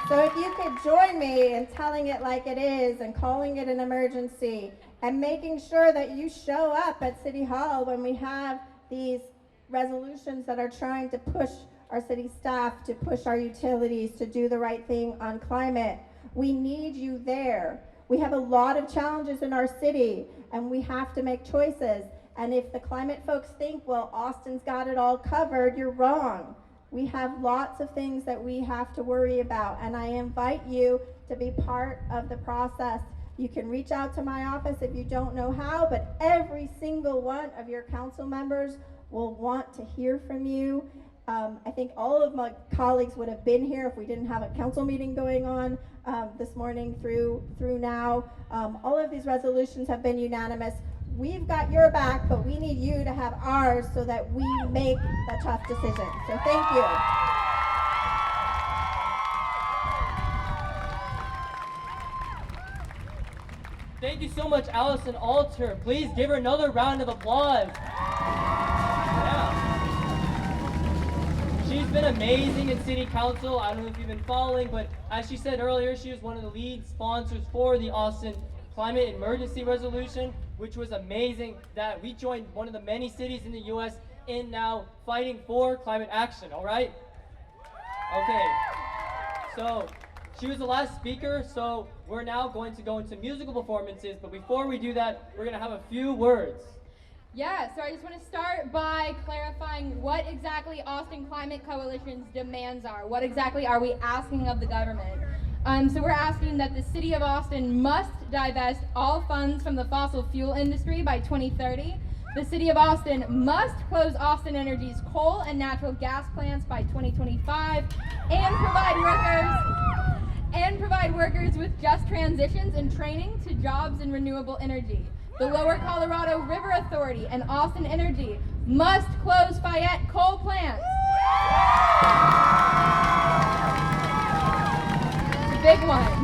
So if you could join me in telling it like it is and calling it an emergency and making sure that you show up at City Hall when we have these resolutions that are trying to push our city staff, to push our utilities to do the right thing on climate. We need you there. We have a lot of challenges in our city, and we have to make choices. And if the climate folks think, well, Austin's got it all covered, you're wrong. We have lots of things that we have to worry about, and I invite you to be part of the process. You can reach out to my office if you don't know how, but every single one of your council members will want to hear from you. I think all of my colleagues would have been here if we didn't have a council meeting going on this morning through now. All of these resolutions have been unanimous. We've got your back, but we need you to have ours so that we make the tough decisions. So thank you. Thank you so much, Allison Alter. Please give her another round of applause. Yeah. She's been amazing in City Council. I don't know if you've been following, but as she said earlier, she was one of the lead sponsors for the Austin Climate Emergency Resolution, which was amazing that we joined one of the many cities in the U.S. in now fighting for climate action, all right? Okay, so she was the last speaker, so we're now going to go into musical performances, but before we do that, we're gonna have a few words. Yeah, so I just want to start by clarifying what exactly Austin Climate Coalition's demands are. What exactly are we asking of the government? So we're asking that the City of Austin must divest all funds from the fossil fuel industry by 2030. The City of Austin must close Austin Energy's coal and natural gas plants by 2025 and provide workers with just transitions and training to jobs in renewable energy. The Lower Colorado River Authority and Austin Energy must close Fayette coal plants. Big one.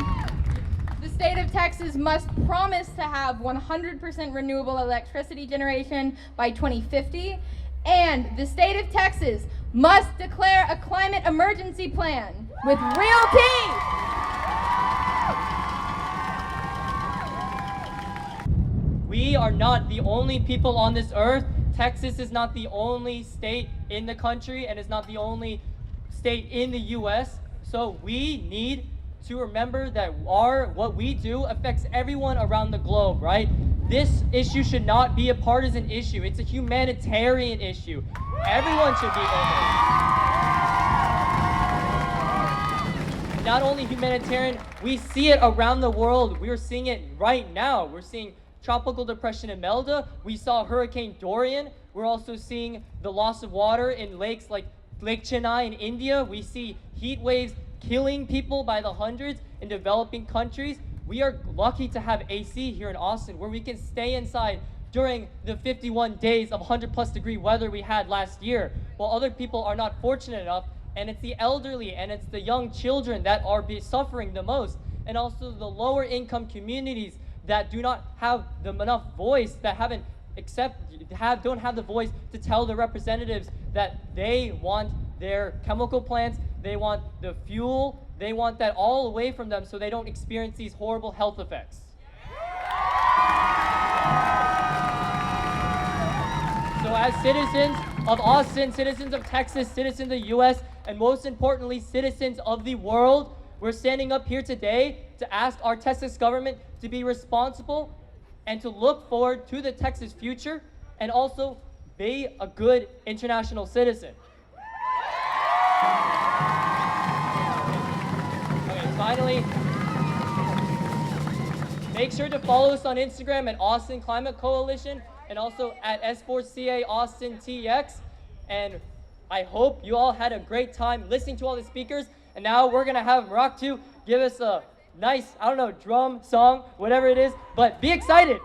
The state of Texas must promise to have 100% renewable electricity generation by 2050, and the state of Texas must declare a climate emergency plan with real teeth. We are not the only people on this earth. Texas is not the only state in the country, and is not the only state in the U.S. So we need to remember that what we do affects everyone around the globe, right? This issue should not be a partisan issue. It's a humanitarian issue. Everyone should be vocal. Not only humanitarian, we see it around the world. We're seeing it right now. We're seeing tropical depression in Imelda. We saw Hurricane Dorian. We're also seeing the loss of water in lakes like Lake Chennai in India. We see heat waves killing people by the hundreds in developing countries. We are lucky to have AC here in Austin, where we can stay inside during the 51 days of 100+ degree weather we had last year, while other people are not fortunate enough. And it's the elderly and it's the young children that are suffering the most, and also the lower income communities that do not have enough voice, that don't have the voice to tell the representatives that they want their chemical plants, they want the fuel, they want that all away from them so they don't experience these horrible health effects. So as citizens of Austin, citizens of Texas, citizens of the US, and most importantly, citizens of the world, we're standing up here today to ask our Texas government to be responsible and to look forward to the Texas future and also be a good international citizen. Okay, finally, make sure to follow us on Instagram at Austin Climate Coalition and also at S4CA Austin TX. And I hope you all had a great time listening to all the speakers. And now we're gonna have Rock 2 give us a nice, drum, song, whatever it is, but be excited.